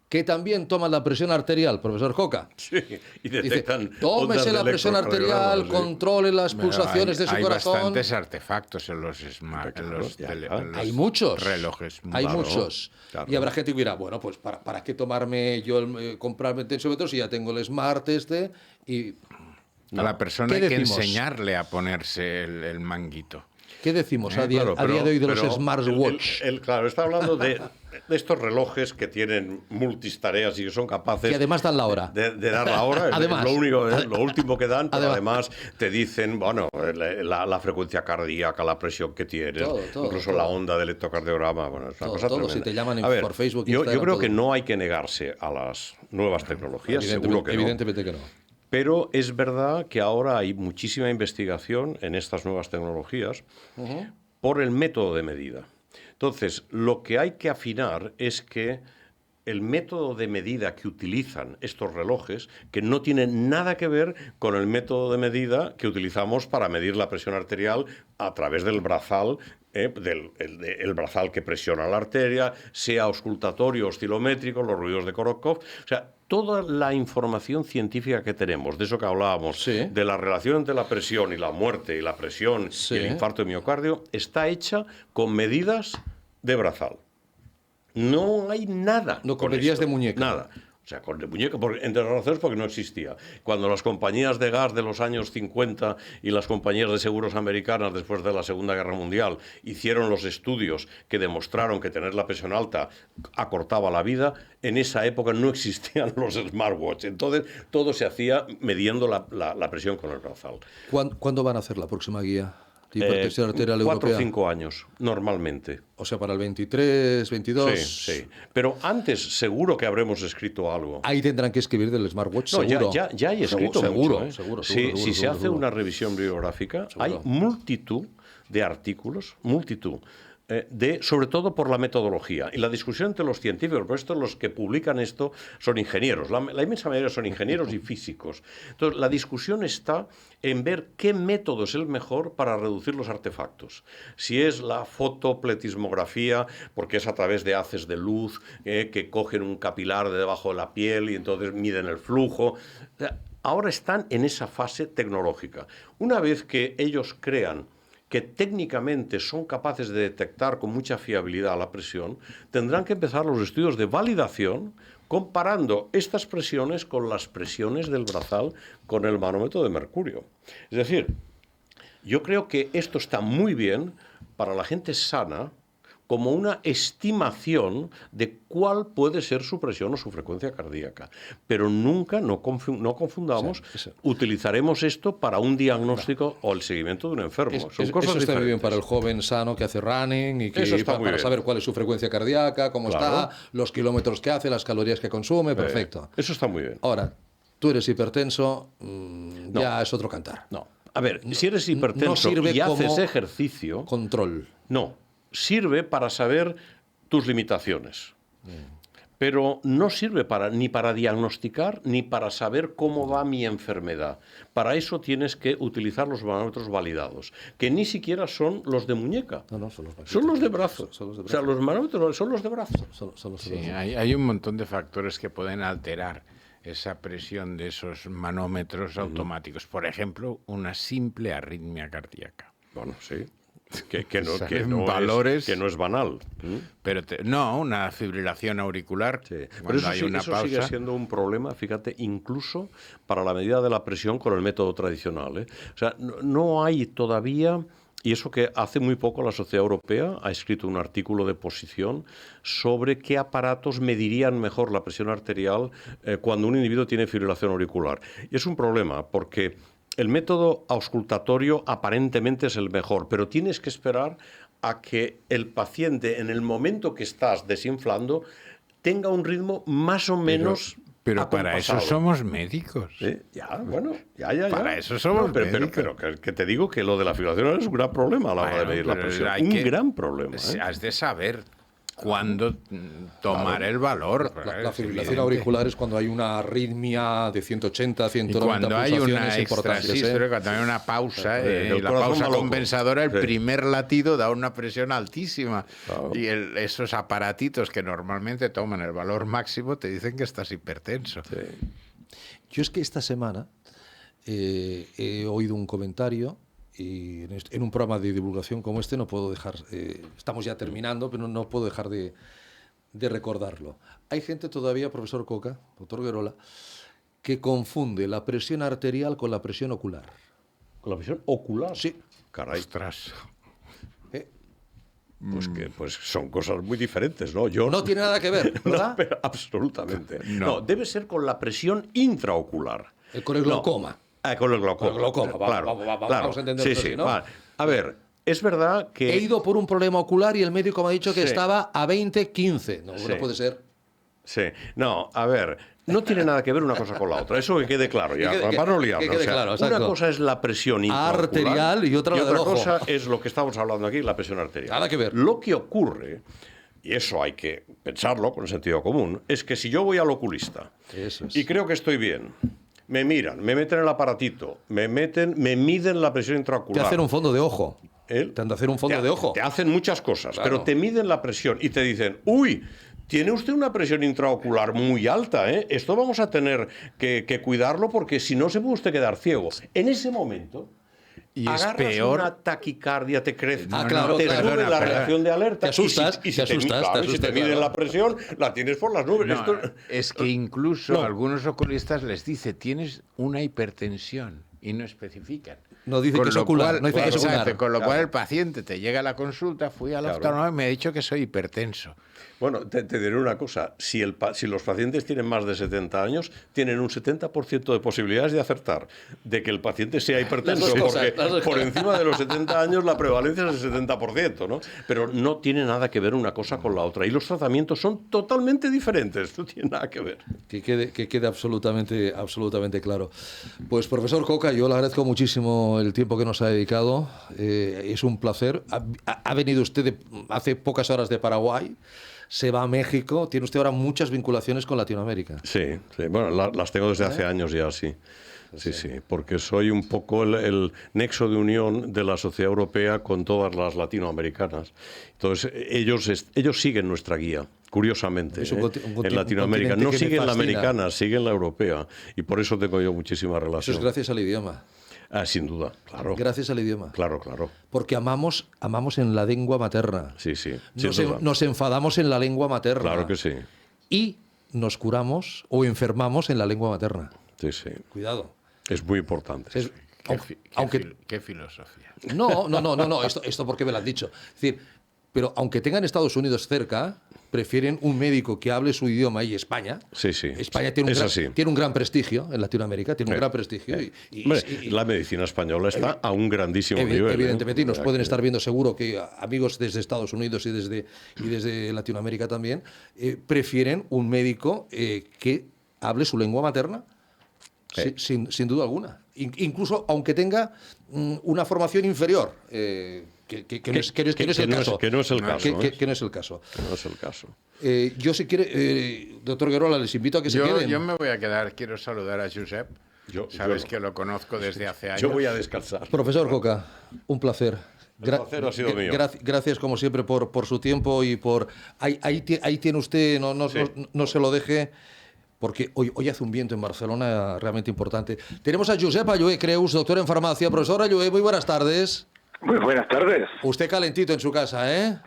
que también toman la presión arterial, profesor Joca. Sí, y detectan. Dice, tómese la presión arterial, controle las pulsaciones de su corazón. Hay bastantes artefactos en los smart, hay muchos relojes. Hay muchos. Claro. Y habrá gente que dirá, bueno, pues ¿para qué tomarme yo comprarme tensiómetro si ya tengo el Smart y... A la persona hay que enseñarle a ponerse el manguito. ¿Qué decimos a día de hoy de los smartwatch? Claro, está hablando de estos relojes que tienen multitareas y que son capaces... Que además dan la hora. De dar la hora, además, es lo último que dan, pero además te dicen, bueno, la frecuencia cardíaca, la presión que tienes, incluso la onda de electrocardiograma, bueno, es una cosa tremenda. Si te llaman por Facebook, yo Instagram, creo que no hay que negarse a las nuevas tecnologías, seguro que no. Evidentemente que no. Pero es verdad que ahora hay muchísima investigación en estas nuevas tecnologías por el método de medida. Entonces, lo que hay que afinar es que el método de medida que utilizan estos relojes, que no tiene nada que ver con el método de medida que utilizamos para medir la presión arterial a través del brazal, el brazal que presiona la arteria, sea auscultatorio, oscilométrico, los ruidos de Korokov, o sea, toda la información científica que tenemos, de eso que hablábamos, de la relación entre la presión y la muerte, y la presión y el infarto de miocardio, está hecha con medidas de brazal. No hay nada. No con medidas de muñeca. Nada. O sea, con de muñeca, entre las razones porque no existía. Cuando las compañías de gas de los años 50 y las compañías de seguros americanas después de la Segunda Guerra Mundial hicieron los estudios que demostraron que tener la presión alta acortaba la vida, en esa época no existían los smartwatch. Entonces, todo se hacía midiendo la presión con el brazal. ¿Cuándo van a hacer la próxima guía de hipertensión arterial europea? 4 o 5 años, normalmente. O sea, para el 23, 22... Sí. Pero antes seguro que habremos escrito algo. Ahí tendrán que escribir del smartwatch, no, seguro. Ya hay escrito seguro, mucho, ¿eh? Seguro, si se hace una revisión bibliográfica, hay multitud de artículos, sobre todo por la metodología. Y la discusión entre los científicos, por esto los que publican esto son ingenieros, la inmensa mayoría son ingenieros y físicos. Entonces, la discusión está en ver qué método es el mejor para reducir los artefactos. Si es la fotopletismografía, porque es a través de haces de luz que cogen un capilar de debajo de la piel y entonces miden el flujo. Ahora están en esa fase tecnológica. Una vez que ellos crean que técnicamente son capaces de detectar con mucha fiabilidad la presión, tendrán que empezar los estudios de validación comparando estas presiones con las presiones del brazal con el manómetro de mercurio. Es decir, yo creo que esto está muy bien para la gente sana como una estimación de cuál puede ser su presión o su frecuencia cardíaca. Pero nunca, no confundamos, utilizaremos esto para un diagnóstico o el seguimiento de un enfermo. Son cosas eso está diferentes. muy bien para el joven sano que hace running y que para saber cuál es su frecuencia cardíaca, cómo está, los kilómetros que hace, las calorías que consume, perfecto. Eso está muy bien. Ahora, tú eres hipertenso, ya es otro cantar. No. A ver, si eres hipertenso y haces ejercicio... Control. No. Sirve para saber tus limitaciones, pero no sirve ni para diagnosticar ni para saber cómo va mi enfermedad. Para eso tienes que utilizar los manómetros validados, que ni siquiera son los de muñeca, son los de brazo. O sea, los manómetros son los de brazo. Hay un montón de factores que pueden alterar esa presión de esos manómetros automáticos. Por ejemplo, una simple arritmia cardíaca. Bueno, sí. Que no es banal. Pero una fibrilación auricular. Sí. Pero eso sigue siendo un problema, fíjate, incluso para la medida de la presión con el método tradicional, ¿eh? O sea, no hay todavía... Y eso que hace muy poco la Sociedad Europea ha escrito un artículo de posición sobre qué aparatos medirían mejor la presión arterial cuando un individuo tiene fibrilación auricular. Y es un problema porque... El método auscultatorio aparentemente es el mejor, pero tienes que esperar a que el paciente, en el momento que estás desinflando, tenga un ritmo más o menos Pero para eso somos médicos. Ya. Para eso somos médicos. Pero que te digo que lo de la fibrilación es un gran problema a la hora de medir la presión. Un gran problema. Has de saber cuándo tomar el valor. La fibrilación auricular es cuando hay una arritmia de 180, 190 cuando hay una importantes. extrasístole, cuando hay una pausa, y la corazón pausa va loco. compensadora, el Sí. primer latido da una presión altísima. Claro. Y esos aparatitos que normalmente toman el valor máximo te dicen que estás hipertenso. Yo es que esta semana he oído un comentario y en un programa de divulgación como este no puedo dejar, estamos ya terminando, pero no puedo dejar de recordarlo. Hay gente todavía, profesor Coca, doctor Guerola, que confunde la presión arterial con la presión ocular. ¿Con la presión ocular? Sí. Caray. Ostras. Pues son cosas muy diferentes, ¿no? Yo No tiene nada que ver, ¿verdad? No, pero absolutamente. No. No, debe ser con la presión intraocular. Con el glaucoma. Con el glaucoma. Con el glaucoma, claro, vamos a entenderlo así, ¿no? Vale. A ver, es verdad que... He ido por un problema ocular y el médico me ha dicho que Sí. estaba a 20-15. No, Sí. no puede ser. Sí, no, a ver, no tiene nada que ver una cosa con la otra. Eso que quede claro ya, Que quede- para no que liarnos. quede claro, exacto. una cosa es la presión intraocular Arterial y otra la del ojo. cosa es lo que estamos hablando aquí, la presión arterial. Nada que ver. Lo que ocurre, y eso hay que pensarlo con sentido común, es que si yo voy al oculista Eso es. y creo que estoy bien, me miran, me meten el aparatito, me miden la presión Te intraocular. hacen un fondo de ojo. ¿Eh? Te han de hacer un fondo Te- de ojo. Te hacen muchas cosas, Claro. pero te miden la presión y te dicen, uy, tiene usted una presión intraocular muy alta, ¿eh? Esto vamos a tener que cuidarlo porque si no se puede usted quedar ciego. En ese momento... Y es agarras peor. una taquicardia, te crece, claro, te claro. sube Perdona, la perdona. reacción de alerta. Te asustas, y si te asustas, claro, te y si asustas, te miden claro. la presión, la tienes por las nubes. No, Esto- es que incluso No. algunos oculistas les dice tienes una hipertensión y no especifican. No dice Con que es lo ocular, cual- no dice que es exacto, ocular. Con lo Claro. cual el paciente te llega a la consulta, fui al Claro. oftalmólogo y me ha dicho que soy hipertenso. Bueno, te diré una cosa. Si los pacientes tienen más de 70 años, tienen un 70% de posibilidades de acertar de que el paciente sea hipertenso, Las dos cosas, porque las dos por cosas. encima de los 70 años la prevalencia es del 70%, ¿no? Pero no tiene nada que ver una cosa con la otra. Y los tratamientos son totalmente diferentes. No tiene nada que ver. Que quede absolutamente claro. Pues, profesor Coca, yo le agradezco muchísimo el tiempo que nos ha dedicado. Es un placer. Ha venido usted hace pocas horas de Paraguay, se va a México. Tiene usted ahora muchas vinculaciones con Latinoamérica. Sí, sí. Bueno, las tengo desde hace años ya, sí. Sí, sí, porque soy un poco el nexo de unión de la sociedad europea con todas las latinoamericanas. Entonces, ellos siguen nuestra guía, curiosamente, Es un un en Latinoamérica. continente No que me siguen la fascina. americana, siguen la europea. Y por eso tengo yo muchísima Eso relación. es gracias al idioma. Sin duda, claro. Gracias al idioma. Claro, claro. Porque amamos en la lengua materna. Sí, sí, sin duda. Nos enfadamos en la lengua materna. Claro que sí. Y nos curamos o enfermamos en la lengua materna. Sí, sí. Cuidado. Es muy importante. Es- aunque, Qué filosofía. no, esto porque me lo han dicho. Es decir, pero aunque tengan Estados Unidos cerca, prefieren un médico que hable su idioma y España. Sí, sí. España tiene Es así. tiene un gran prestigio en Latinoamérica, tiene un gran prestigio. Hombre, la medicina española está a un grandísimo nivel. Evidentemente, y nos O sea pueden que- estar viendo seguro que amigos desde Estados Unidos y desde Latinoamérica también prefieren un médico que hable su lengua materna, sin duda alguna. Incluso aunque tenga una formación inferior, que no es el caso. Que no es el caso. Que no es el caso. Que no es el caso. Yo si quiere, doctor Guerola, les invito a que se queden. Yo me voy a quedar, quiero saludar a Josep. Sabes yo- que lo conozco desde hace años. Yo voy a descansar. Profesor Coca, un placer. El placer ha sido mío. Gracias como siempre por su tiempo y por... Ahí tiene usted, no se lo deje, porque hoy hace un viento en Barcelona realmente importante. Tenemos a Josep Allué Creus, doctor en farmacia. Profesor Allué, muy buenas tardes. Muy buenas tardes. Usted calentito en su casa, ¿eh?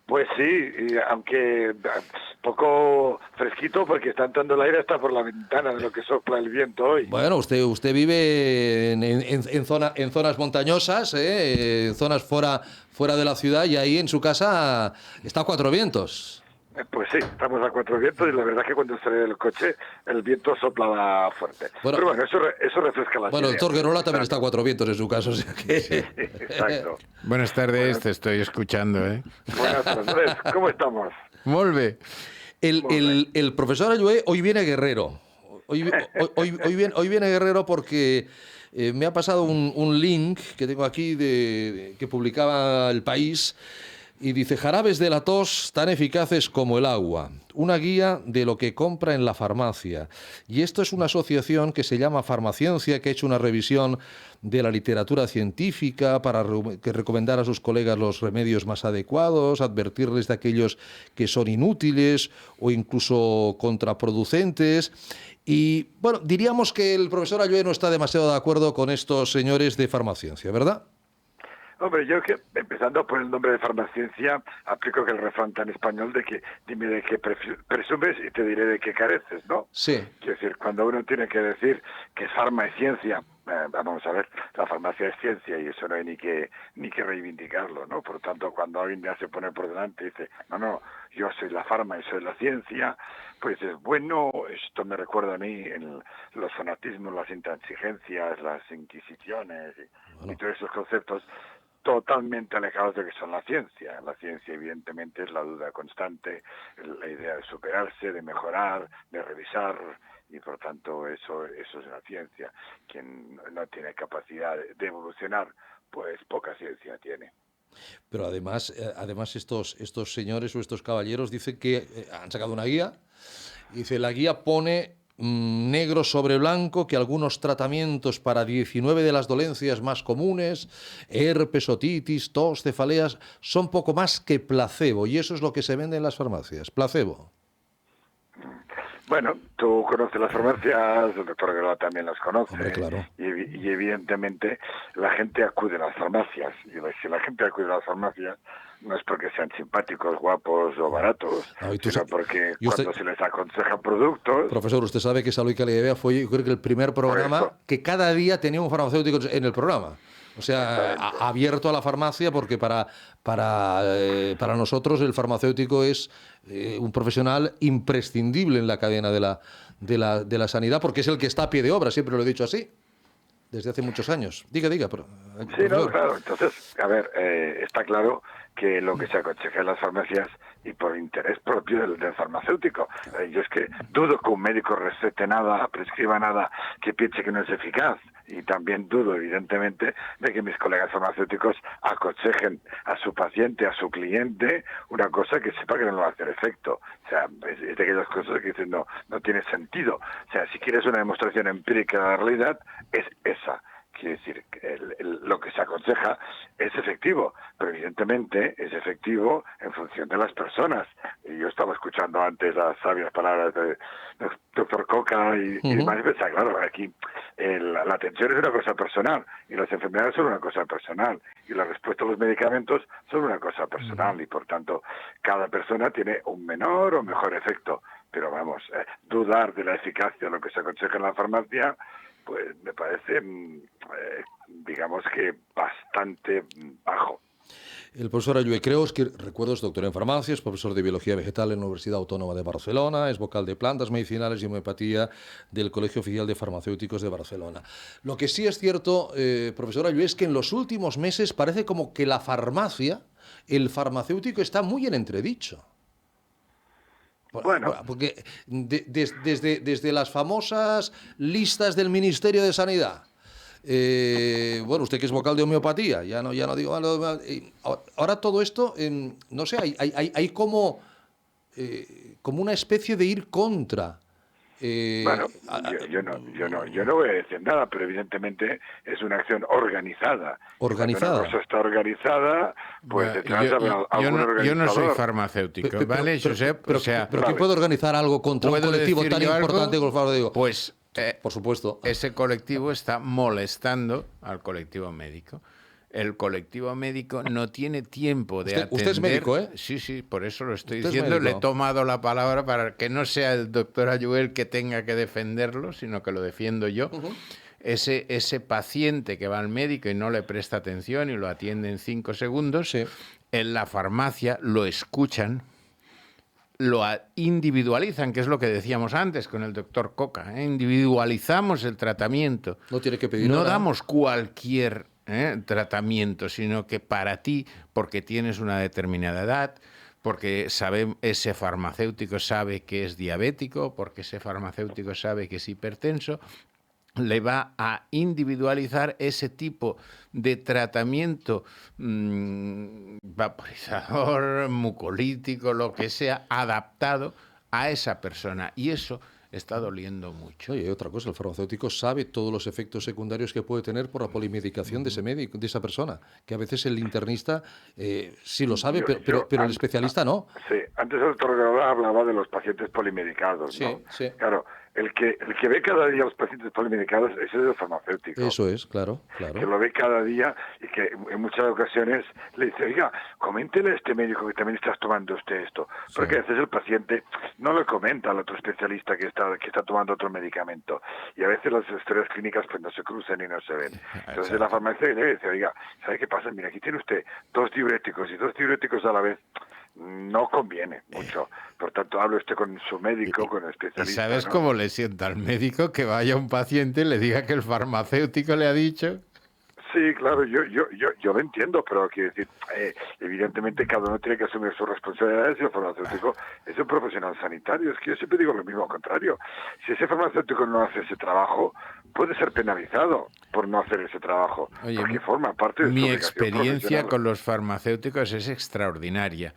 Pues sí, y aunque poco fresquito porque está entrando el aire hasta por la ventana de lo que sopla el viento hoy. Bueno, usted vive en zonas montañosas, en zonas fuera de la ciudad, y ahí en su casa está a cuatro vientos. Pues sí, estamos a cuatro vientos y la verdad es que cuando sale del coche el viento soplaba fuerte. Bueno, pero bueno, eso refresca la Bueno, el doctor Guerola también está a cuatro vientos en su caso, o sea que... Exacto. Buenas tardes, te estoy escuchando, ¿eh? Buenas tardes, ¿cómo estamos? Volve. El profesor Allué hoy viene guerrero. Hoy viene guerrero porque me ha pasado un link que tengo aquí que publicaba El País, Y dice, jarabes de la tos tan eficaces como el agua, una guía de lo que compra en la farmacia. Y esto es una asociación que se llama Farmaciencia, que ha hecho una revisión de la literatura científica para recomendar a sus colegas los remedios más adecuados, advertirles de aquellos que son inútiles o incluso contraproducentes. Y bueno, diríamos que el profesor Ayue no está demasiado de acuerdo con estos señores de Farmaciencia, ¿verdad? Hombre, yo que, empezando por el nombre de farmaciencia, aplico que el refrán tan español de que dime de qué presumes y te diré de qué careces, ¿no? Sí. Quiero decir, cuando uno tiene que decir que farma es ciencia, vamos a ver, la farmacia es ciencia y eso no hay ni que reivindicarlo, ¿no? Por lo tanto, cuando alguien ya se pone por delante y dice, no, yo soy la farma y soy la ciencia, pues es bueno. Esto me recuerda a mí en los fanatismos, las intransigencias, las inquisiciones y todos esos conceptos totalmente alejados de que son la ciencia. La ciencia, evidentemente, es la duda constante, la idea de superarse, de mejorar, de revisar, y por tanto eso es la ciencia. Quien no tiene capacidad de evolucionar, pues poca ciencia tiene. Pero además estos señores o estos caballeros dicen que han sacado una guía. Dice, la guía pone negro sobre blanco que algunos tratamientos para 19 de las dolencias más comunes, herpes, otitis, tos, cefaleas, son poco más que placebo. Y eso es lo que se vende en las farmacias, placebo. Bueno, tú conoces las farmacias, el doctor Aguilar también las conoce. Hombre, claro. Y evidentemente la gente acude a las farmacias. Y si la gente acude a las farmacias no es porque sean simpáticos, guapos o baratos, sino porque cuando se les aconsejan productos... Profesor, usted sabe que Salud y Calidad fue, yo creo que el primer programa que cada día tenía un farmacéutico en el programa. O sea, abierto a la farmacia, porque para nosotros el farmacéutico es un profesional imprescindible en la cadena de la sanidad, porque es el que está a pie de obra, siempre lo he dicho así, desde hace muchos años. Diga, Sí, no, claro. Entonces, a ver, está claro que lo que se aconseja en las farmacias y por interés propio del farmacéutico. Yo es que dudo que un médico recete nada, prescriba nada que piense que no es eficaz. Y también dudo, evidentemente, de que mis colegas farmacéuticos aconsejen a su paciente, a su cliente, una cosa que sepa que no le va a hacer efecto. O sea, es de aquellas cosas que dicen no tiene sentido. O sea, si quieres una demostración empírica de la realidad, es esa. Quiere decir, lo que se aconseja es efectivo, pero evidentemente es efectivo en función de las personas. Y yo estaba escuchando antes las sabias palabras de doctor Coca y demás, y pensaba, claro, aquí la atención es una cosa personal, y las enfermedades son una cosa personal, y la respuesta a los medicamentos son una cosa personal, y por tanto, cada persona tiene un menor o mejor efecto. Pero vamos, dudar de la eficacia de lo que se aconseja en la farmacia, pues me parece, digamos que bastante bajo. El profesor Ayue Creus, que recuerdo, es doctor en farmacias, profesor de Biología Vegetal en la Universidad Autónoma de Barcelona, es vocal de Plantas Medicinales y Homeopatía del Colegio Oficial de Farmacéuticos de Barcelona. Lo que sí es cierto, profesor Ayue, es que en los últimos meses parece como que la farmacia, el farmacéutico está muy en entredicho. Bueno, porque desde las famosas listas del Ministerio de Sanidad, bueno, usted que es vocal de homeopatía, ya no digo, ahora todo esto, no sé, hay como una especie de ir contra. Bueno, yo no voy a decir nada, pero evidentemente es una acción organizada. ¿Organizada? Cuando una cosa está organizada, pues detrás de algún organizador. Yo no soy farmacéutico, ¿vale, Josep? Pero ¿quién puede organizar algo contra un colectivo tan importante como el farmacéutico? Pues, por supuesto. Ese colectivo está molestando al colectivo médico. El colectivo médico no tiene tiempo de atender... Usted es médico, ¿eh? Sí, por eso lo estoy diciendo. Le he tomado la palabra para que no sea el doctor Ayue el que tenga que defenderlo, sino que lo defiendo yo. Ese paciente que va al médico y no le presta atención y lo atiende en 5 segundos, en la farmacia lo escuchan, lo individualizan, que es lo que decíamos antes con el doctor Coca. Individualizamos el tratamiento. No tiene que pedir No nada. damos cualquier tratamiento, sino que para ti, porque tienes una determinada edad, porque ese farmacéutico sabe que es diabético, porque ese farmacéutico sabe que es hipertenso, le va a individualizar ese tipo de tratamiento vaporizador, mucolítico, lo que sea, adaptado a esa persona. Y eso está doliendo mucho. Oye, otra cosa, el farmacéutico sabe todos los efectos secundarios que puede tener por la polimedicación de ese médico, de esa persona, que a veces el internista sí lo sabe, pero el especialista no. Sí, antes el doctor Garola hablaba de los pacientes polimedicados, Sí, ¿no? sí. Claro, el que ve cada día a los pacientes polimedicados, ese es el farmacéutico. Eso es, claro. Que lo ve cada día y que en muchas ocasiones le dice, oiga, coméntele a este médico que también estás tomando usted esto. Porque a veces el paciente no le comenta al otro especialista que está tomando otro medicamento. Y a veces las historias clínicas pues no se cruzan y no se ven. Entonces en la farmacia le dice, oiga, ¿sabe qué pasa? Mira, aquí tiene usted 2 diuréticos y 2 diuréticos a la vez. No conviene mucho. Por tanto, hable usted con su médico, con el especialista. ¿Y sabes ¿no? cómo le sienta al médico que vaya un paciente y le diga que el farmacéutico le ha dicho? Sí, claro, yo lo entiendo, pero quiero decir, evidentemente cada uno tiene que asumir sus responsabilidades y el farmacéutico es un profesional sanitario. Es que yo siempre digo lo mismo, al contrario. Si ese farmacéutico no hace ese trabajo, puede ser penalizado por no hacer ese trabajo, Oye, porque forma parte de su mi obligación experiencia profesional. con los farmacéuticos es extraordinaria.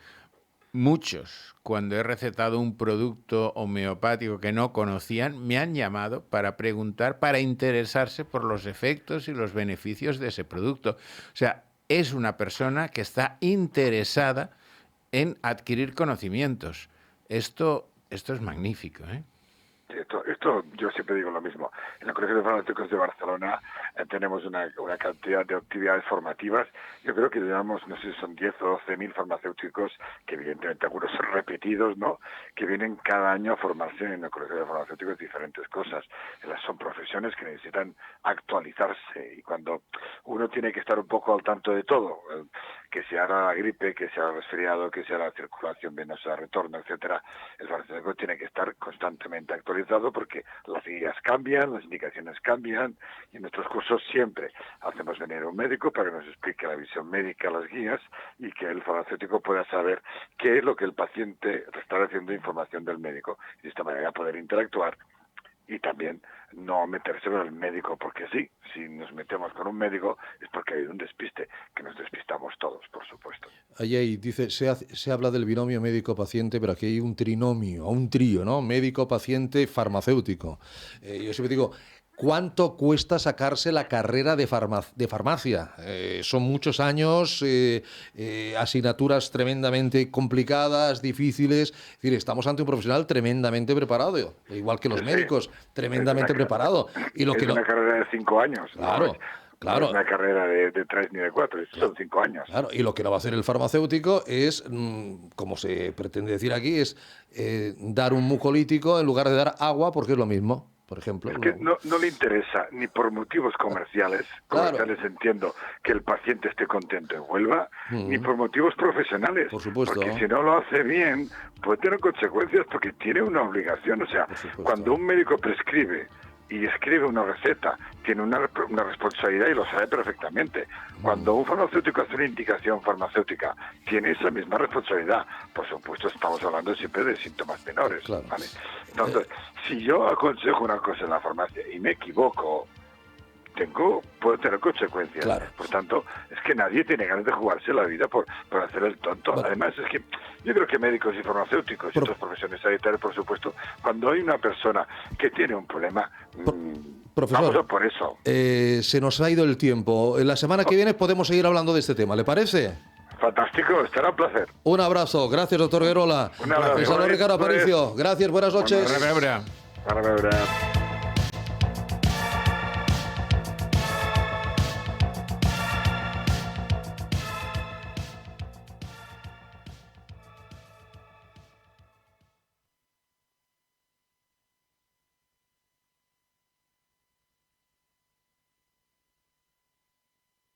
Muchos, cuando he recetado un producto homeopático que no conocían, me han llamado para preguntar, para interesarse por los efectos y los beneficios de ese producto. O sea, es una persona que está interesada en adquirir conocimientos. Esto es magnífico, ¿eh? Esto yo siempre digo lo mismo. En el Colegio de Farmacéuticos de Barcelona tenemos una cantidad de actividades formativas. Yo creo que llevamos, no sé si son 10 o 12.000 farmacéuticos, que evidentemente algunos son repetidos, ¿no? Que vienen cada año a formarse en el Colegio de Farmacéuticos diferentes cosas. Son profesiones que necesitan actualizarse y cuando uno tiene que estar un poco al tanto de todo, que sea la gripe, que sea el resfriado, que sea la circulación venosa, retorno, etcétera, el farmacéutico tiene que estar constantemente actualizado porque las guías cambian, las indicaciones cambian y en nuestros cursos siempre hacemos venir a un médico para que nos explique la visión médica, las guías y que el farmacéutico pueda saber qué es lo que el paciente está recibiendo información del médico y de esta manera poder interactuar y también no meterse con el médico, porque sí, si nos metemos con un médico es porque hay un despiste, que nos despistamos todos, por supuesto. Ahí dice, se habla del binomio médico-paciente, pero aquí hay un trinomio, un trío, ¿no? Médico-paciente-farmacéutico. Yo siempre digo, ¿cuánto cuesta sacarse la carrera de farmacia? Son muchos años, asignaturas tremendamente complicadas, difíciles. Es decir, estamos ante un profesional tremendamente preparado, igual que los médicos, tremendamente preparado. Y lo es que una carrera de 5 años. Claro. ¿no? Claro. No es una carrera de 3 ni de 4, son 5 años. Claro, y lo que no va a hacer el farmacéutico es, como se pretende decir aquí, es dar un mucolítico en lugar de dar agua, porque es lo mismo, por ejemplo. Es que no le interesa, ni por motivos comerciales, entiendo que el paciente esté contento y vuelva, ni por motivos profesionales. Por supuesto. Porque si no lo hace bien, puede tener consecuencias porque tiene una obligación. O sea, cuando un médico prescribe y escribe una receta, tiene una responsabilidad y lo sabe perfectamente. Cuando un farmacéutico hace una indicación farmacéutica, tiene esa misma responsabilidad. Por supuesto, estamos hablando siempre de síntomas menores. Claro. ¿Vale? Entonces, si yo aconsejo una cosa en la farmacia y me equivoco, puedo tener consecuencias. Claro. Por tanto, es que nadie tiene ganas de jugarse la vida por hacer el tonto. Bueno. Además, es que yo creo que médicos y farmacéuticos y otras profesiones sanitarias, por supuesto, cuando hay una persona que tiene un problema, Profesor, vamos a por eso. Se nos ha ido el tiempo. La semana que viene podemos seguir hablando de este tema, ¿le parece? Fantástico, estará un placer. Un abrazo. Gracias, doctor Guerola. Un abrazo. Ricardo Aparicio. Gracias, buenas noches. Buenas noches. Para ver.